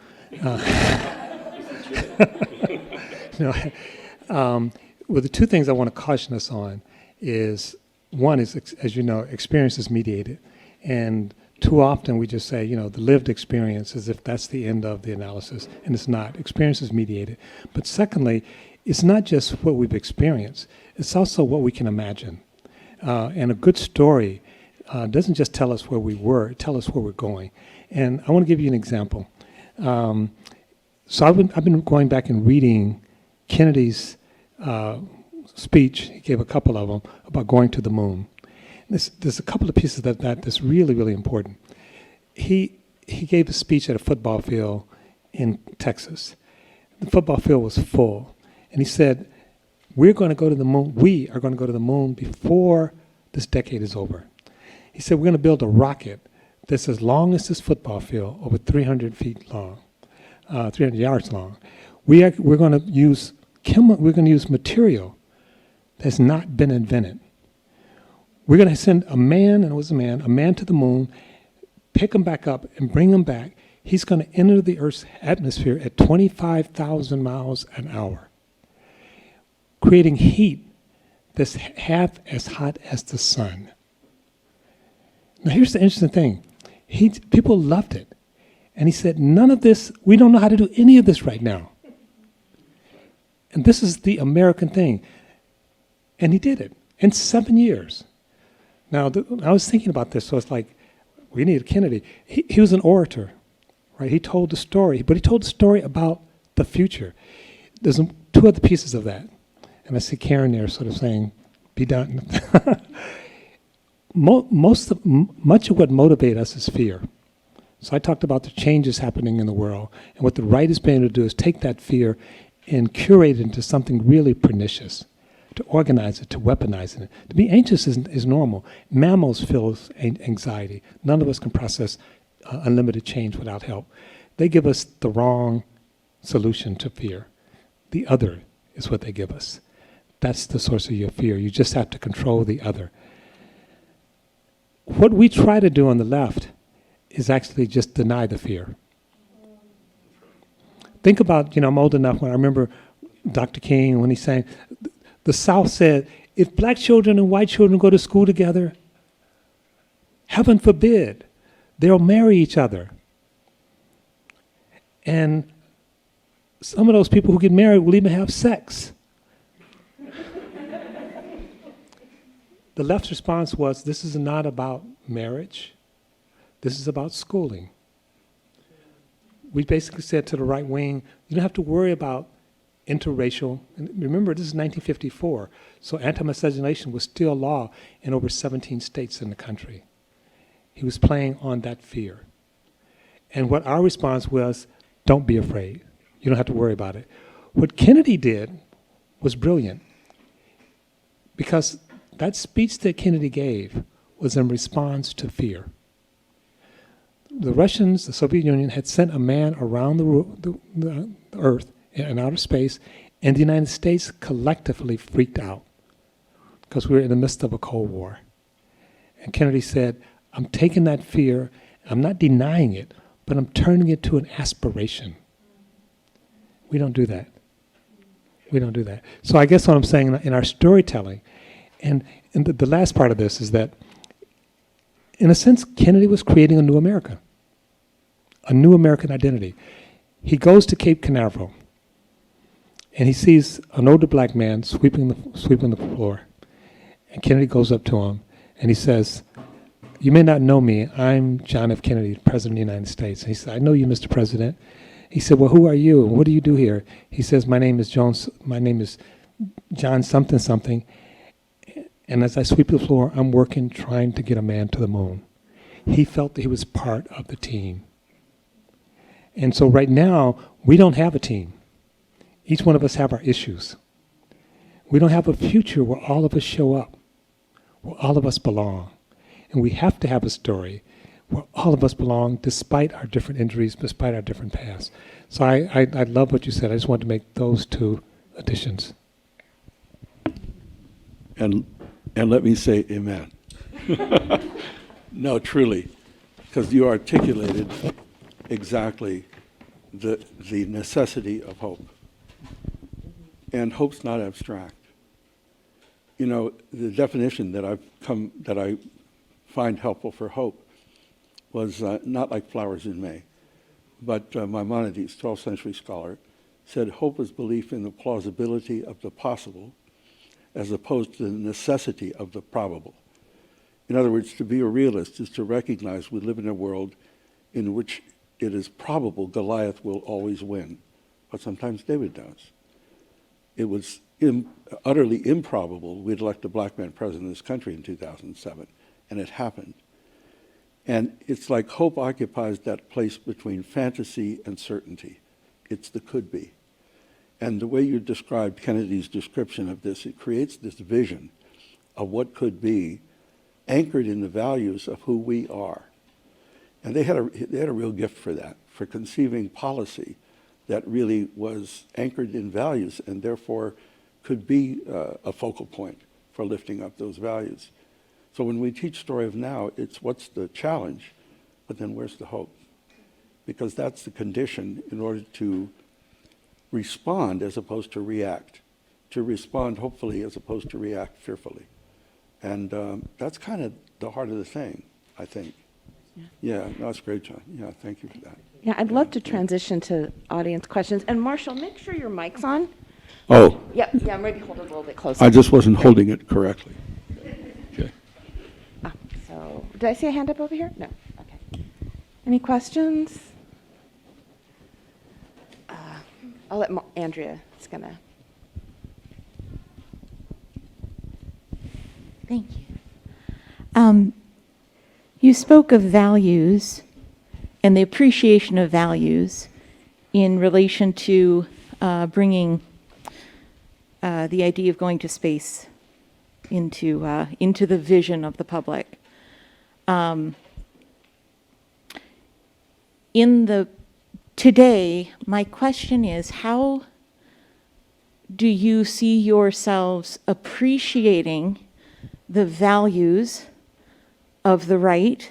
Well, the two things I want to caution us on is, one is, as you know, experience is mediated. And too often we just say, the lived experience as if that's the end of the analysis, and it's not. Experience is mediated. But secondly, it's not just what we've experienced, it's also what we can imagine. And a good story doesn't just tell us where we were, it tells us where we're going. And I want to give you an example. So I've been going back and reading Kennedy's speech. He gave a couple of them about going to the moon. There's a couple of pieces that's really, really important. He gave a speech at a football field in Texas. The football field was full. And he said, we're going to go to the moon. We are going to go to the moon before this decade is over. He said, we're going to build a rocket that's as long as this football field, over 300 feet long, 300 yards long. We're going to use material that's not been invented. We're going to send a man to the moon, pick him back up, and bring him back. He's going to enter the Earth's atmosphere at 25,000 miles an hour, creating heat that's half as hot as the sun. Now, here's the interesting thing. People loved it. And he said, none of this, we don't know how to do any of this right now. And this is the American thing. And he did it in 7 years. Now, I was thinking about this, so it's like, we need Kennedy. He was an orator, right? He told the story, but he told the story about the future. There's two other pieces of that. And I see Karen there sort of saying, be done. Much of what motivates us is fear. So I talked about the changes happening in the world, and what the right is being able to do is take that fear and curate it into something really pernicious, to organize it, to weaponize it. To be anxious is normal. Mammals feel anxiety. None of us can process unlimited change without help. They give us the wrong solution to fear. The other is what they give us. that's the source of your fear. You just have to control the other. What we try to do on the left is actually just deny the fear. Think about, I'm old enough when I remember Dr. King when he's saying, the South said, if black children and white children go to school together, heaven forbid, they'll marry each other. And some of those people who get married will even have sex. The left's response was, this is not about marriage. This is about schooling. We basically said to the right wing, you don't have to worry about interracial. And remember, this is 1954, so anti-miscegenation was still law in over 17 states in the country. He was playing on that fear. And what our response was, don't be afraid. You don't have to worry about it. What Kennedy did was brilliant, because that speech that Kennedy gave was in response to fear. The Russians, the Soviet Union, had sent a man around the Earth in outer space, and the United States collectively freaked out because we were in the midst of a Cold War. And Kennedy said, I'm taking that fear, I'm not denying it, but I'm turning it to an aspiration. We don't do that. We don't do that. So I guess what I'm saying in our storytelling, and the last part of this is that, in a sense, Kennedy was creating a new America, a new American identity. He goes to Cape Canaveral, and he sees an older black man sweeping the floor. And Kennedy goes up to him, and he says, you may not know me. I'm John F. Kennedy, President of the United States. And he said, I know you, Mr. President. He said, well, who are you? And what do you do here? He says, my name is John something something. And as I sweep the floor, I'm working trying to get a man to the moon. He felt that he was part of the team. And so right now, we don't have a team. Each one of us have our issues. We don't have a future where all of us show up, where all of us belong. And we have to have a story where all of us belong despite our different injuries, despite our different pasts. So I love what you said. I just wanted to make those two additions. And let me say amen. No, truly, because you articulated exactly the necessity of hope. And hope's not abstract. The definition that I find helpful for hope was not like flowers in May, but Maimonides, 12th century scholar, said hope is belief in the plausibility of the possible as opposed to the necessity of the probable. In other words, to be a realist is to recognize we live in a world in which it is probable Goliath will always win, but sometimes David does. It was utterly improbable we'd elect a black man president of this country in 2007, and it happened. And it's like hope occupies that place between fantasy and certainty. It's the could be. And the way you described Kennedy's description of this, it creates this vision of what could be anchored in the values of who we are. And they had a real gift for that, for conceiving policy that really was anchored in values and therefore could be a focal point for lifting up those values. So when we teach Story of Now, it's what's the challenge, but then where's the hope? Because that's the condition in order to respond as opposed to react. To respond hopefully as opposed to react fearfully. And that's kind of the heart of the thing, I think. Yeah, no, that's great, John. Yeah, thank you for that. Yeah, I'd love to transition to audience questions. And Marshall, make sure your mic's on. Oh, Yep, yeah, maybe hold it a little bit closer. I just wasn't holding it correctly. Okay. So, did I see a hand up over here? No. Okay. Any questions? I'll let Andrea. It's gonna. Thank you. You spoke of values and the appreciation of values in relation to bringing the idea of going to space into the vision of the public. Today, my question is, how do you see yourselves appreciating the values of the right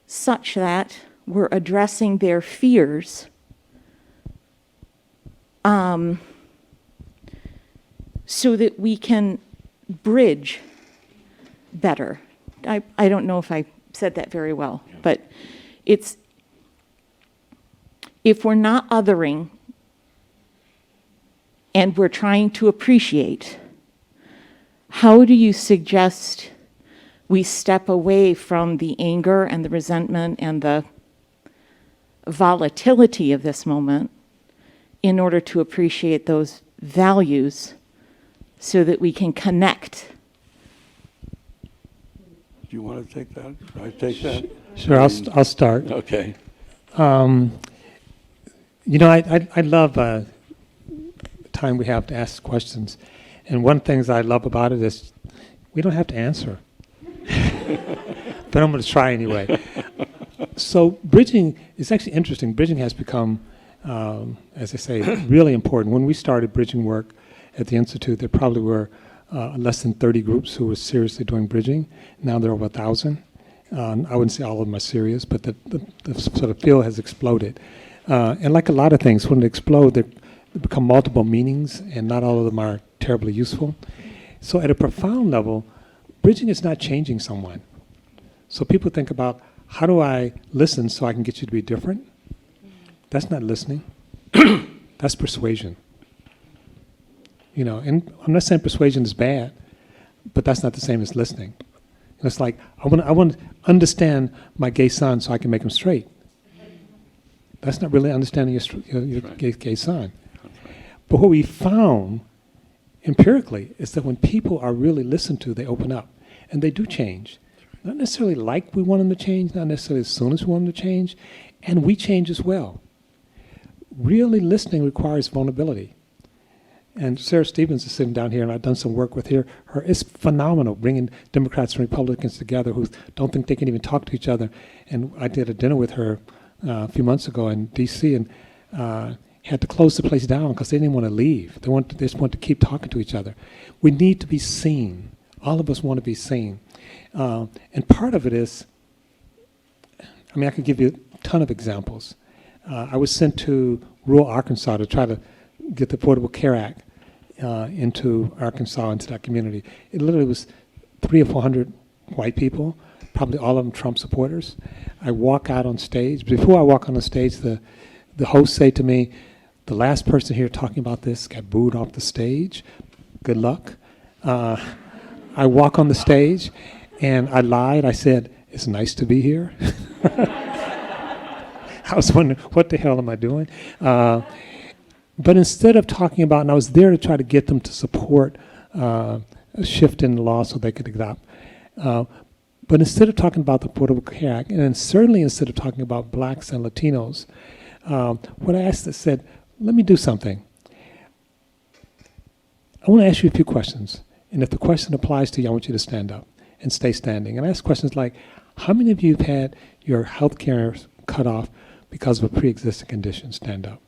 such that we're addressing their fears so that we can bridge better? I don't know if I said that very well, but it's, if we're not othering and we're trying to appreciate, how do you suggest we step away from the anger and the resentment and the volatility of this moment in order to appreciate those values so that we can connect? Do you want to take that? Should I take that? Sure, I'll start. Okay. You know, I love the time we have to ask questions. And one of the things I love about it is we don't have to answer. But I'm going to try anyway. So bridging is actually interesting. Bridging has become, as I say, really important. When we started bridging work at the Institute, there probably were less than 30 groups who were seriously doing bridging. Now there are over 1,000. I wouldn't say all of them are serious, but the sort of field has exploded. And like a lot of things, when they explode, they become multiple meanings, and not all of them are terribly useful. So at a profound level, bridging is not changing someone. So people think about, how do I listen so I can get you to be different? That's not listening. That's persuasion. You know, and I'm not saying persuasion is bad, but that's not the same as listening. It's like, I want to understand my gay son so I can make him straight. That's not really understanding your Right. gay son. But what we found empirically is that when people are really listened to, they open up, and they do change. Not necessarily like we want them to change, not necessarily as soon as we want them to change, and we change as well. Really listening requires vulnerability. And Sarah Stevens is sitting down here, and I've done some work with her. It's phenomenal, bringing Democrats and Republicans together who don't think they can even talk to each other. And I did a dinner with her a few months ago in D.C., and had to close the place down because they didn't want to leave. They just want to keep talking to each other. We need to be seen. All of us want to be seen. And part of it is, I mean, I could give you a ton of examples. I was sent to rural Arkansas to try to get the Affordable Care Act into Arkansas, into that community. It literally was 300 or 400 white people, probably all of them Trump supporters. I walk out on stage. Before I walk on the stage, the host say to me, "The last person here talking about this got booed off the stage. Good luck." I walk on the stage, and I lied. I said, "It's nice to be here." I was wondering, what the hell am I doing? But instead of talking about, and I was there to try to get them to support a shift in the law so they could adopt. But instead of talking about the Affordable Care Act, and then certainly instead of talking about blacks and Latinos, what I asked, I said, let me do something. I want to ask you a few questions. And if the question applies to you, I want you to stand up and stay standing. And I ask questions like, how many of you have had your health care cut off because of a pre-existing condition? Stand up.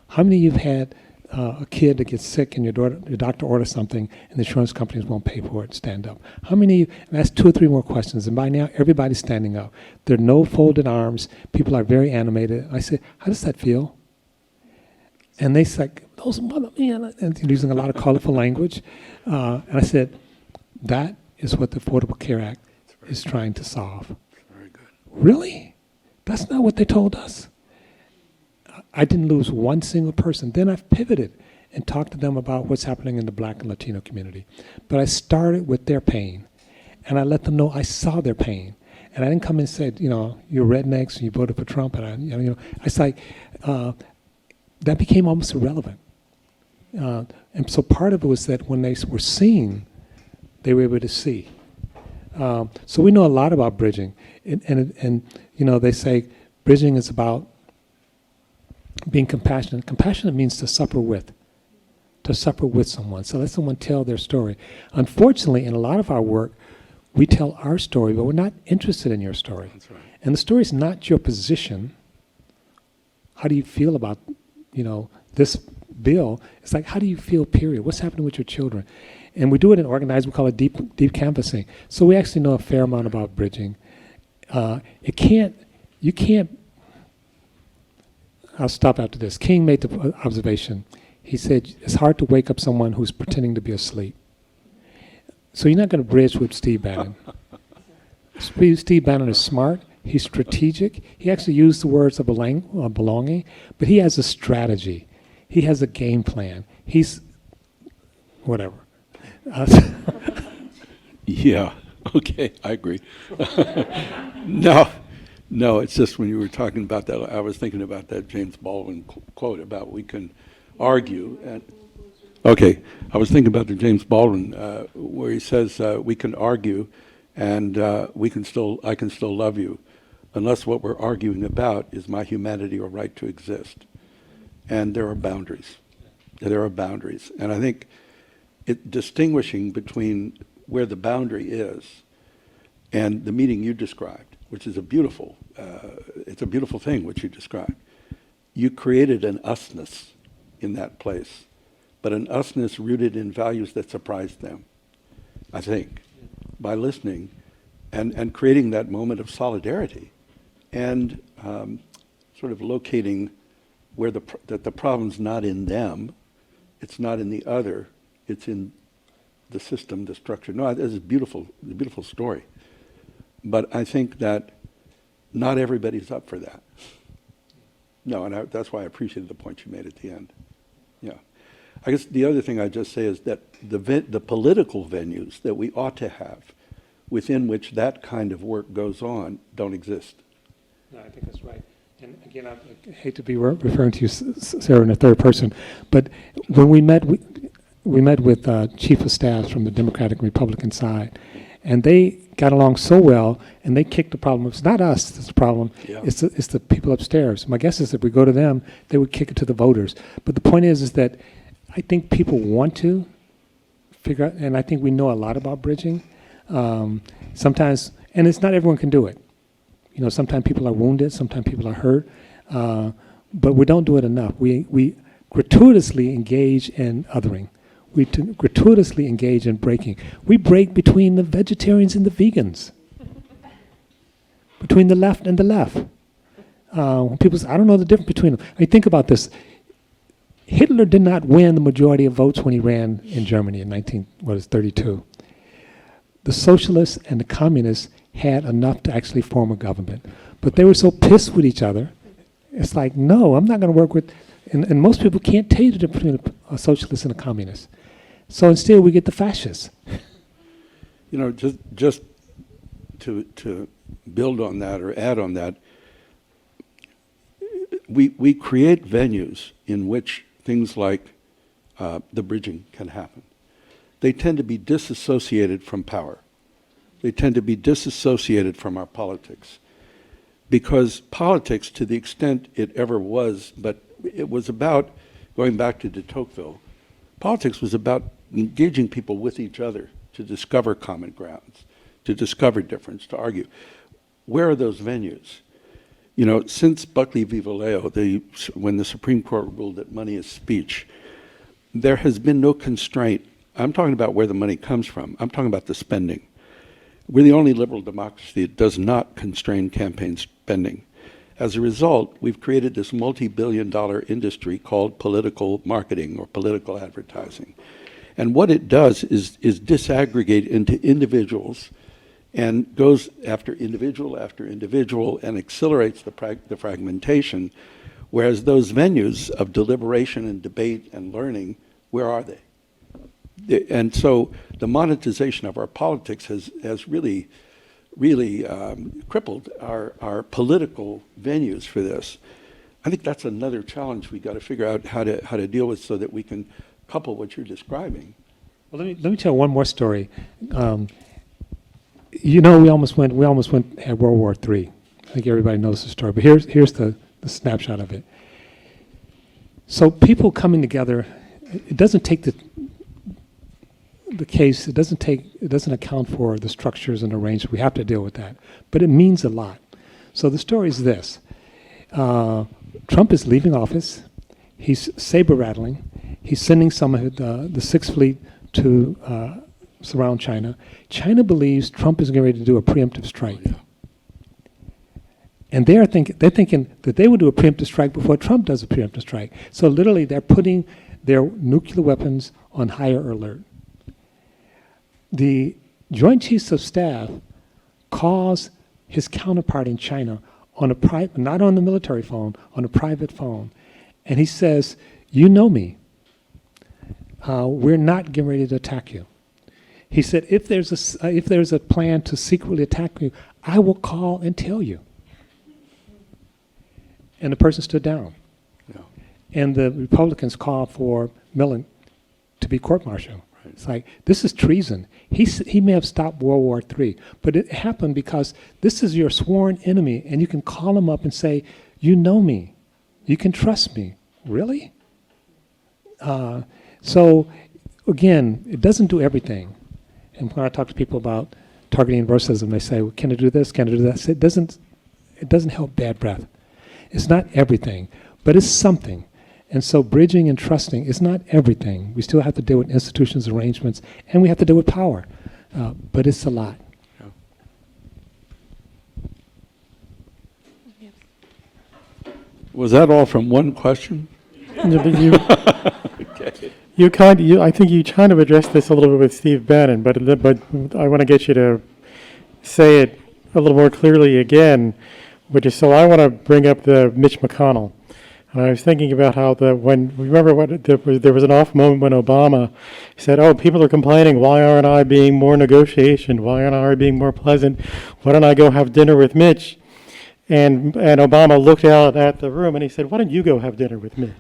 How many of you have had a kid that gets sick and your doctor orders something and the insurance companies won't pay for it? Stand up. How many of you, and that's 2 or 3 more questions, and by now everybody's standing up. There are no folded arms. People are very animated. I said, how does that feel? And they said, those mother, man, and using a lot of colorful language. And I said, that is what the Affordable Care Act is trying to solve. Very good. Really? That's not what they told us. I didn't lose one single person. Then I pivoted and talked to them about what's happening in the black and Latino community. But I started with their pain, and I let them know I saw their pain. And I didn't come and say, you know, you're rednecks and you voted for Trump. And I say, that became almost irrelevant. And so part of it was that when they were seen, they were able to see. So we know a lot about bridging. And you know, they say bridging is about being compassionate. Compassionate means to suffer with someone. So let someone tell their story. Unfortunately, in a lot of our work, we tell our story, but we're not interested in your story. That's right. And the story is not your position. How do you feel about, you know, this bill. It's like, how do you feel, period? What's happening with your children? And we do it in organized, we call it deep canvassing. So we actually know a fair amount about bridging. You can't, I'll stop after this. King made the observation. He said, it's hard to wake up someone who's pretending to be asleep. So you're not going to bridge with Steve Bannon. Steve Bannon is smart. He's strategic. He actually used the words of belonging, but he has a strategy. He has a game plan. He's whatever. Yeah, okay, I agree. No, it's just when you were talking about that, I was thinking about that James Baldwin quote about we can argue. Okay, I was thinking about the James Baldwin where he says we can argue and I can still love you unless what we're arguing about is my humanity or right to exist. And there are boundaries. There are boundaries. And I think distinguishing between where the boundary is and the meeting you described, which is it's a beautiful thing what you described. You created an usness in that place, but an usness rooted in values that surprised them, I think, by listening and creating that moment of solidarity and sort of locating where that the problem's not in them, it's not in the other, it's in the system, the structure. No, this is beautiful, a beautiful story. But I think that not everybody's up for that. No, and that's why I appreciated the point you made at the end. Yeah. I guess the other thing I'd just say is that the political venues that we ought to have within which that kind of work goes on don't exist. No, I think that's right. And again, I hate to be referring to you, Sarah, in the third person, but when we met with chief of staffs from the Democratic and Republican side, and they got along so well, and they kicked the problem. It's not us that's the problem. Yeah. It's the people upstairs. My guess is if we go to them, they would kick it to the voters. But the point is that I think people want to figure out, and I think we know a lot about bridging. Sometimes, and it's not everyone can do it. You know, sometimes people are wounded, sometimes people are hurt, but we don't do it enough. We gratuitously engage in othering. We gratuitously engage in breaking. We break between the vegetarians and the vegans, between the left and the left. When people say, I don't know the difference between them. I mean, think about this. Hitler did not win the majority of votes when he ran in Germany in 1932. The socialists and the communists had enough to actually form a government. But they were so pissed with each other, it's like, no, I'm not going to work with, and most people can't tell you the difference between a socialist and a communist. So instead we get the fascists. You know, just to build on that or add on that, we create venues in which things like the bridging can happen. They tend to be disassociated from power. They tend to be disassociated from our politics. Because politics, to the extent it ever was, but it was about, going back to de Tocqueville, politics was about engaging people with each other to discover common grounds, to discover difference, to argue. Where are those venues? You know, since Buckley v. Vallejo, when the Supreme Court ruled that money is speech, there has been no constraint. I'm talking about where the money comes from. I'm talking about the spending. We're the only liberal democracy that does not constrain campaign spending. As a result, we've created this multi-billion-dollar industry called political marketing or political advertising. And what it does is disaggregate into individuals and goes after individual and accelerates the fragmentation, whereas those venues of deliberation and debate and learning, where are they? And so the monetization of our politics has really crippled our political venues for this. I think that's another challenge we got to figure out how to deal with so that we can couple what you're describing. Well, let me tell one more story. You know, we almost went at World War III. I think everybody knows the story, but here's the snapshot of it. So people coming together, it doesn't take the case, it doesn't account for the structures and arrangements. We have to deal with that, but it means a lot. So the story is this: Trump is leaving office. He's saber rattling. He's sending some of the Sixth Fleet to surround China. China believes Trump is getting ready to do a preemptive strike. Oh, yeah. And they're thinking that they will do a preemptive strike before Trump does a preemptive strike. So literally, they're putting their nuclear weapons on higher alert. The Joint Chiefs of Staff calls his counterpart in China on a private, not on the military phone, on a private phone, and he says, "You know me. We're not getting ready to attack you." He said, "If there's a plan to secretly attack you, I will call and tell you." And the person stood down. Yeah. And the Republicans called for Millen to be court-martialed. Right. It's like, this is treason. He may have stopped World War III, but it happened because this is your sworn enemy, and you can call him up and say, "You know me. You can trust me." Really? So, again, it doesn't do everything. And when I talk to people about targeting racism, they say, well, "Can it do this? Can it do that?" I say, it doesn't help bad breath. It's not everything, but it's something. And so bridging and trusting is not everything. We still have to deal with institutions, arrangements, and we have to deal with power. But it's a lot. Was that all from one question? Yeah, but I think you kind of addressed this a little bit with Steve Bannon, but I want to get you to say it a little more clearly again, which is, so I want to bring up the Mitch McConnell. And I was thinking about how there was an off moment when Obama said, "Oh, people are complaining. Why aren't I being more negotiation? Why aren't I being more pleasant? Why don't I go have dinner with Mitch?" And Obama looked out at the room and he said, "Why don't you go have dinner with Mitch?"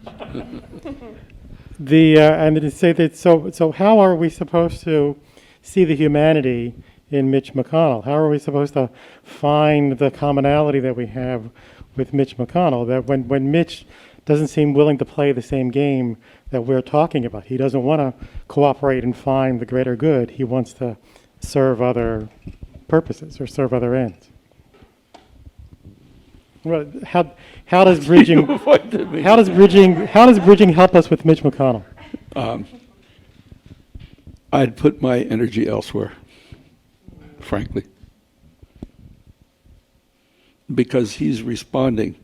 And to say that, so how are we supposed to see the humanity in Mitch McConnell? How are we supposed to find the commonality that we have with Mitch McConnell? That when Mitch doesn't seem willing to play the same game that we're talking about, he doesn't want to cooperate and find the greater good. He wants to serve other purposes or serve other ends. Well, how does bridging help us with Mitch McConnell? I'd put my energy elsewhere, frankly, because he's responding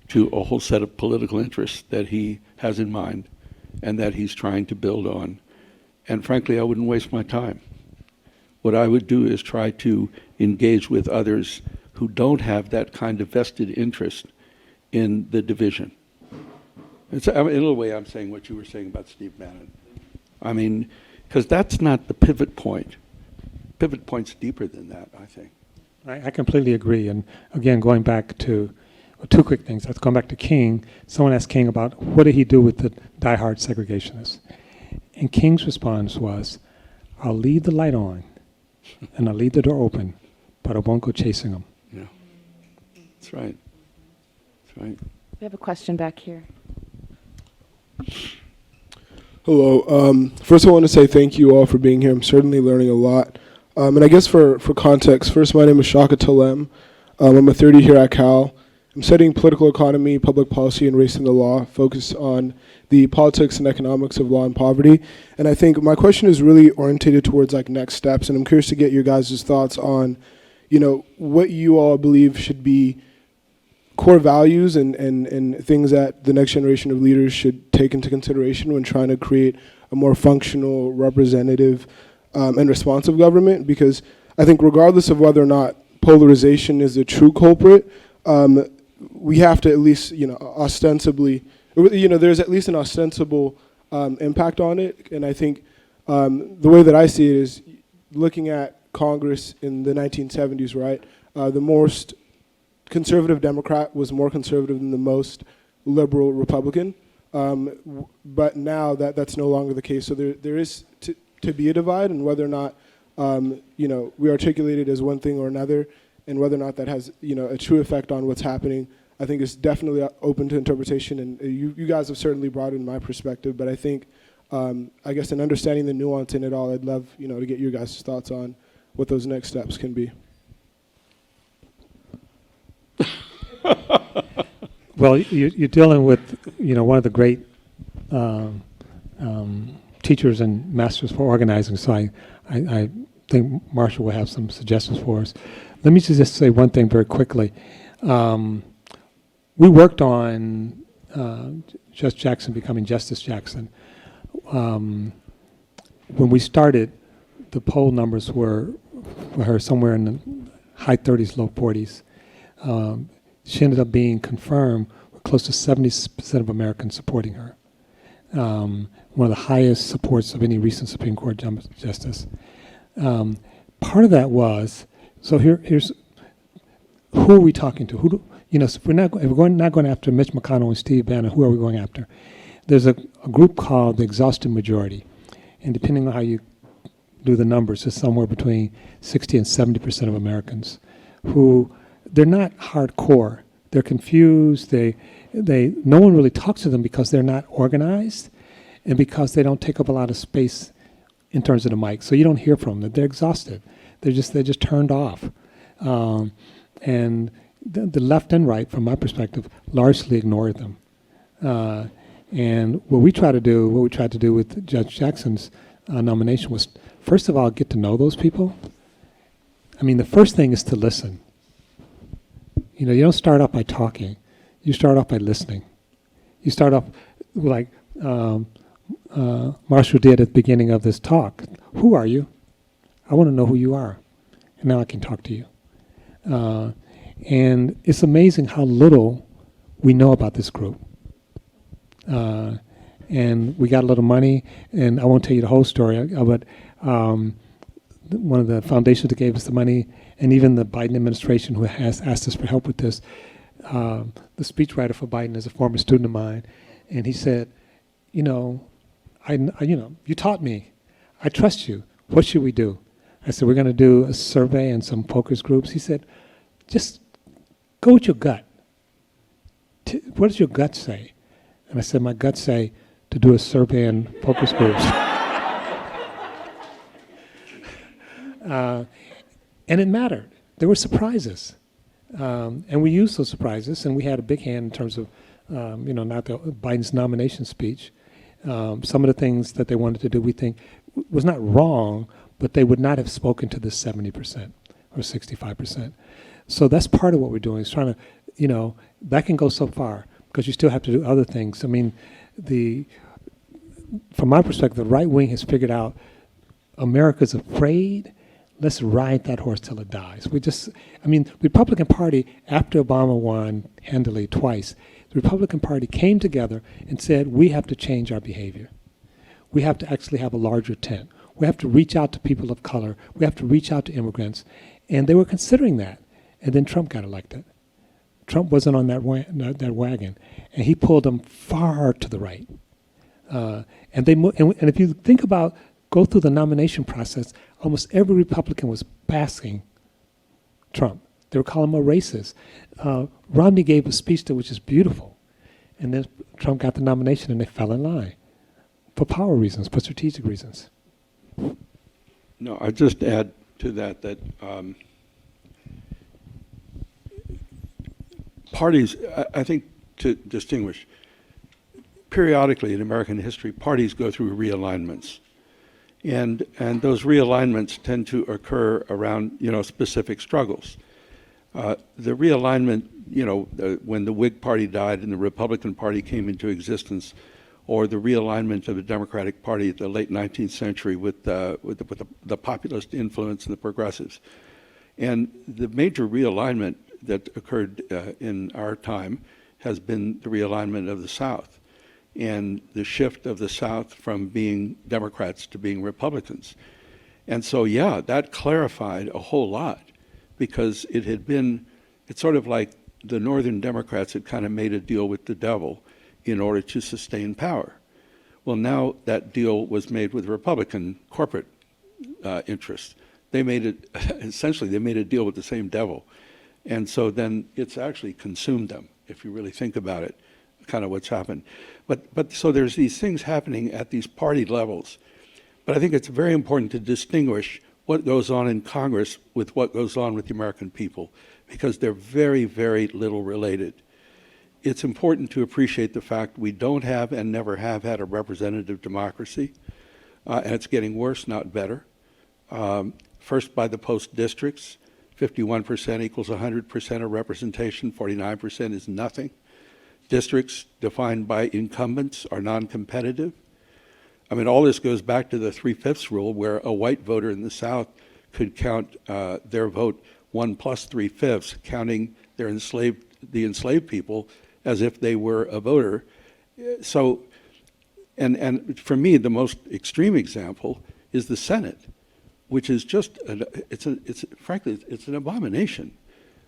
to a whole set of political interests that he has in mind and that he's trying to build on. And frankly, I wouldn't waste my time. What I would do is try to engage with others who don't have that kind of vested interest in the division. In a little way, I'm saying what you were saying about Steve Bannon. I mean, because that's not the pivot point. Pivot point's deeper than that, I think. I completely agree. And again, going back to two quick things. Let's go back to King. Someone asked King about what did he do with the diehard segregationists. And King's response was, "I'll leave the light on and I'll leave the door open, but I won't go chasing them." Yeah, that's right. That's right. We have a question back here. Hello. First, I want to say thank you all for being here. I'm certainly learning a lot. And I guess for context, first, my name is Shaka Talem. I'm a third year here at Cal. I'm studying political economy, public policy, and race in the law, focused on the politics and economics of law and poverty. And I think my question is really orientated towards like next steps, and I'm curious to get your guys' thoughts on, what you all believe should be core values and things that the next generation of leaders should take into consideration when trying to create a more functional, representative, and responsive government. Because I think regardless of whether or not polarization is the true culprit, we have to at least, ostensibly, there's at least an ostensible impact on it. And I think the way that I see it is looking at Congress in the 1970s, right? The most conservative Democrat was more conservative than the most liberal Republican. But now that's no longer the case. So there is to be a divide, and whether or not, we articulate it as one thing or another, and whether or not that has, a true effect on what's happening, I think is definitely open to interpretation. And you guys have certainly broadened my perspective, but I think, I guess in understanding the nuance in it all, I'd love, to get your guys' thoughts on what those next steps can be. Well, you're dealing with, one of the great teachers and masters for organizing, so I think Marshall will have some suggestions for us. Let me just say one thing very quickly. We worked on Judge Jackson becoming Justice Jackson. When we started, the poll numbers were for her somewhere in the high 30s, low 40s. She ended up being confirmed with close to 70% of Americans supporting her. One of the highest supports of any recent Supreme Court justice. Part of that was, so here's, who are we talking to? If we're not going after Mitch McConnell and Steve Bannon, who are we going after? There's a group called the Exhausted Majority, and depending on how you do the numbers, it's somewhere between 60 and 70% of Americans who, they're not hardcore. They're confused. No one really talks to them because they're not organized and because they don't take up a lot of space in terms of the mic. So you don't hear from them. They're exhausted. They're just turned off. And the left and right, from my perspective, largely ignored them. And what we tried to do with Judge Jackson's nomination was, first of all, get to know those people. I mean, the first thing is to listen. You don't start off by talking. You start off by listening. You start off like Marshall did at the beginning of this talk. Who are you? I want to know who you are. And now I can talk to you. And it's amazing how little we know about this group. And we got a little money, and I won't tell you the whole story, but one of the foundations that gave us the money, and even the Biden administration who has asked us for help with this, the speechwriter for Biden is a former student of mine, and he said, you taught me. I trust you. What should we do? I said, we're going to do a survey and some focus groups. He said, just go with your gut. What does your gut say? And I said, my gut say to do a survey and focus groups. And it mattered. There were surprises. And we used those surprises, and we had a big hand in terms of, not Biden's nomination speech. Some of the things that they wanted to do, we think, was not wrong, but they would not have spoken to this 70% or 65%. So that's part of what we're doing, is trying to, that can go so far, because you still have to do other things. I mean, from my perspective, the right wing has figured out America's afraid. Let's ride that horse till it dies. The Republican Party, after Obama won handily twice, the Republican Party came together and said, we have to change our behavior. We have to actually have a larger tent. We have to reach out to people of color. We have to reach out to immigrants. And they were considering that. And then Trump got elected. Trump wasn't on that wagon. And he pulled them far to the right. And if you think about, go through the nomination process, almost every Republican was basking Trump. They were calling him a racist. Romney gave a speech which is beautiful. And then Trump got the nomination and they fell in line for power reasons, for strategic reasons. No, I'd just add to that parties, I think, to distinguish, periodically in American history, parties go through realignments. And those realignments tend to occur around, specific struggles. The realignment, when the Whig Party died and the Republican Party came into existence, or the realignment of the Democratic Party at the late 19th century with the populist influence and the progressives. And the major realignment that occurred in our time has been the realignment of the South and the shift of the South from being Democrats to being Republicans. And so, yeah, that clarified a whole lot, because it's sort of like the Northern Democrats had kind of made a deal with the devil in order to sustain power. Well, now that deal was made with Republican corporate interests. They made it, essentially, they made a deal with the same devil. And so then it's actually consumed them, if you really think about it, kind of what's happened. But so there's these things happening at these party levels. But I think it's very important to distinguish what goes on in Congress with what goes on with the American people, because they're very, very little related. it's important to appreciate the fact we don't have and never have had a representative democracy, and it's getting worse, not better. First by the post districts, 51% equals 100% of representation, 49% is nothing. Districts defined by incumbents are non-competitive. I mean, all this goes back to the 3/5 rule, where a white voter in the South could count their vote 1 plus 3/5, counting the enslaved people as if they were a voter. So, and for me, the most extreme example is the Senate, which is just, frankly, it's an abomination.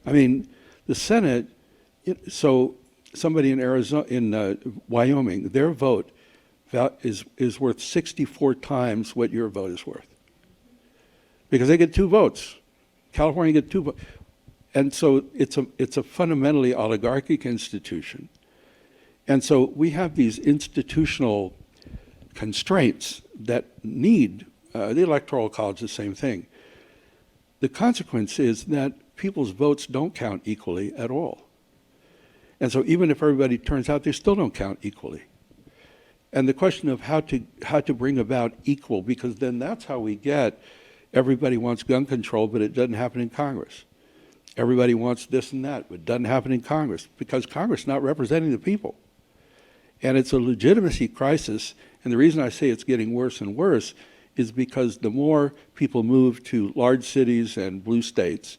I mean, the Senate, so somebody in Wyoming, their vote is worth 64 times what your vote is worth. Because they get 2 votes. California get 2 votes. And so it's a fundamentally oligarchic institution. And so we have these institutional constraints that need, the Electoral College, the same thing. The consequence is that people's votes don't count equally at all. And so even if everybody turns out, they still don't count equally. And the question of how to bring about equal, because then that's how we get everybody wants gun control, but it doesn't happen in Congress. Everybody wants this and that, but it doesn't happen in Congress, because Congress is not representing the people. And it's a legitimacy crisis, and the reason I say it's getting worse and worse is because the more people move to large cities and blue states,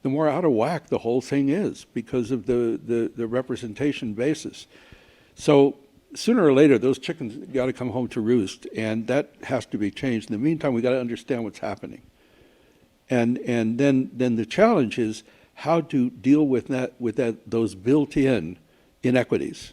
the more out of whack the whole thing is because of the representation basis. So sooner or later, those chickens got to come home to roost, and that has to be changed. In the meantime, we got to understand what's happening. And then the challenge is how to deal with those built-in inequities.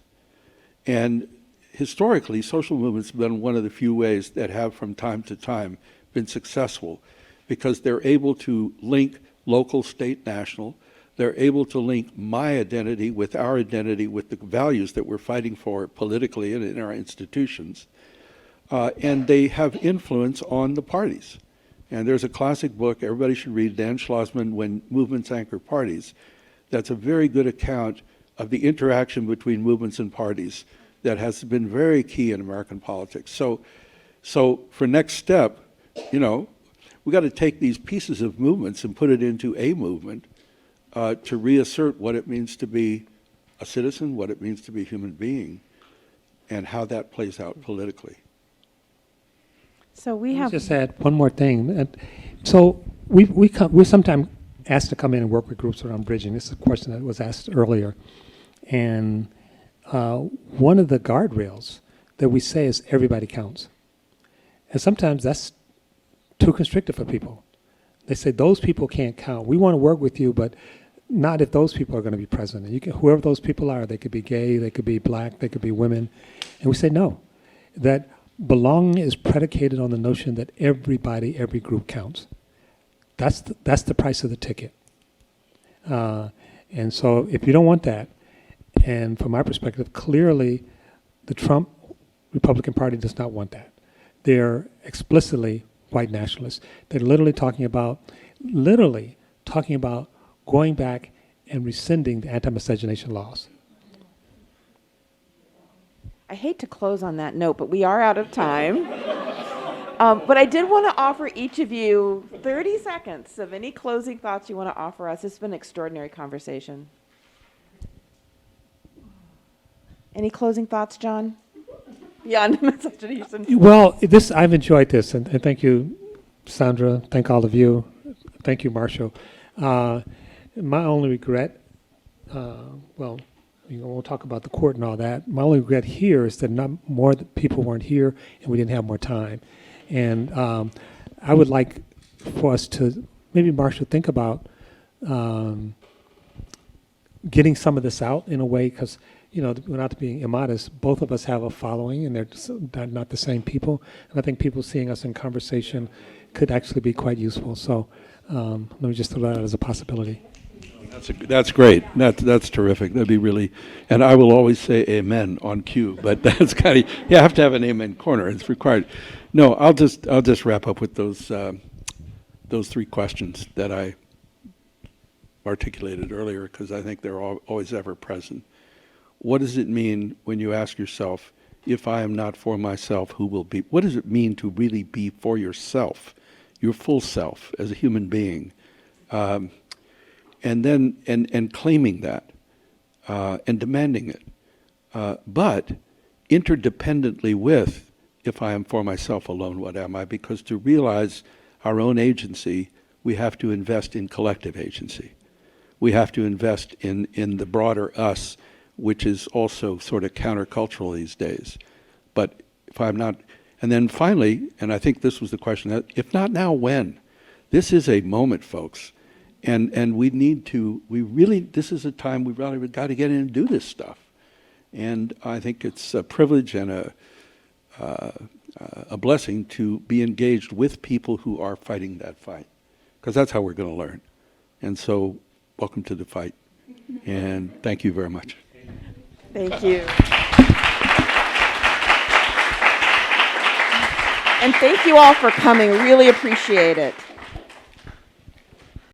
And historically, social movements have been one of the few ways that have from time to time been successful, because they're able to link local, state, national. They're able to link my identity with our identity, with the values that we're fighting for politically and in our institutions. And they have influence on the parties. And there's a classic book everybody should read, Dan Schlossman, When Movements Anchor Parties. That's a very good account of the interaction between movements and parties that has been very key in American politics. So for next step, we got to take these pieces of movements and put it into a movement to reassert what it means to be a citizen, what it means to be a human being, and how that plays out politically. So we Let me have. just add one more thing. So we're sometimes asked to come in and work with groups around bridging. This is a question that was asked earlier. And one of the guardrails that we say is everybody counts. And sometimes that's too constrictive for people. They say those people can't count. We want to work with you, but not if those people are going to be present. And whoever those people are, they could be gay, they could be black, they could be women. And we say no, that belonging is predicated on the notion that everybody, every group counts. That's the price of the ticket. And so if you don't want that, and from my perspective, clearly the Trump Republican Party does not want that. They're explicitly white nationalists. They're literally talking about going back and rescinding the anti-miscegenation laws. I hate to close on that note, but we are out of time. But I did want to offer each of you 30 seconds of any closing thoughts you want to offer us. It's been an extraordinary conversation. Any closing thoughts, John? Beyond miscegenation. Well, I've enjoyed this, and thank you, Sandra. Thank all of you. Thank you, Marshall. My only regret, we'll talk about the court and all that. My only regret here is that not more people weren't here, and we didn't have more time. And I would like for us to maybe, Marshall, think about getting some of this out in a way, because without being immodest, both of us have a following, and they're not the same people. And I think people seeing us in conversation could actually be quite useful. So let me just throw that out as a possibility. That's great. That's terrific. That'd be really, and I will always say amen on cue, but that's kind of, you have to have an amen corner. It's required. No, I'll just wrap up with those 3 questions that I articulated earlier, because I think they're always ever present. what does it mean when you ask yourself, if I am not for myself, who will be? What does it mean to really be for yourself, your full self as a human being? And then, and claiming that, and demanding it. But interdependently with, if I am for myself alone, what am I? Because to realize our own agency, we have to invest in collective agency. We have to invest in the broader us, which is also sort of countercultural these days. But if I'm not, and then finally, and I think this was the question, if not now, when? This is a moment, folks. And we need to, this is a time we've really got to get in and do this stuff. And I think it's a privilege and a blessing to be engaged with people who are fighting that fight, because that's how we're going to learn. And so, welcome to the fight, and thank you very much. Thank you. And thank you all for coming. Really appreciate it.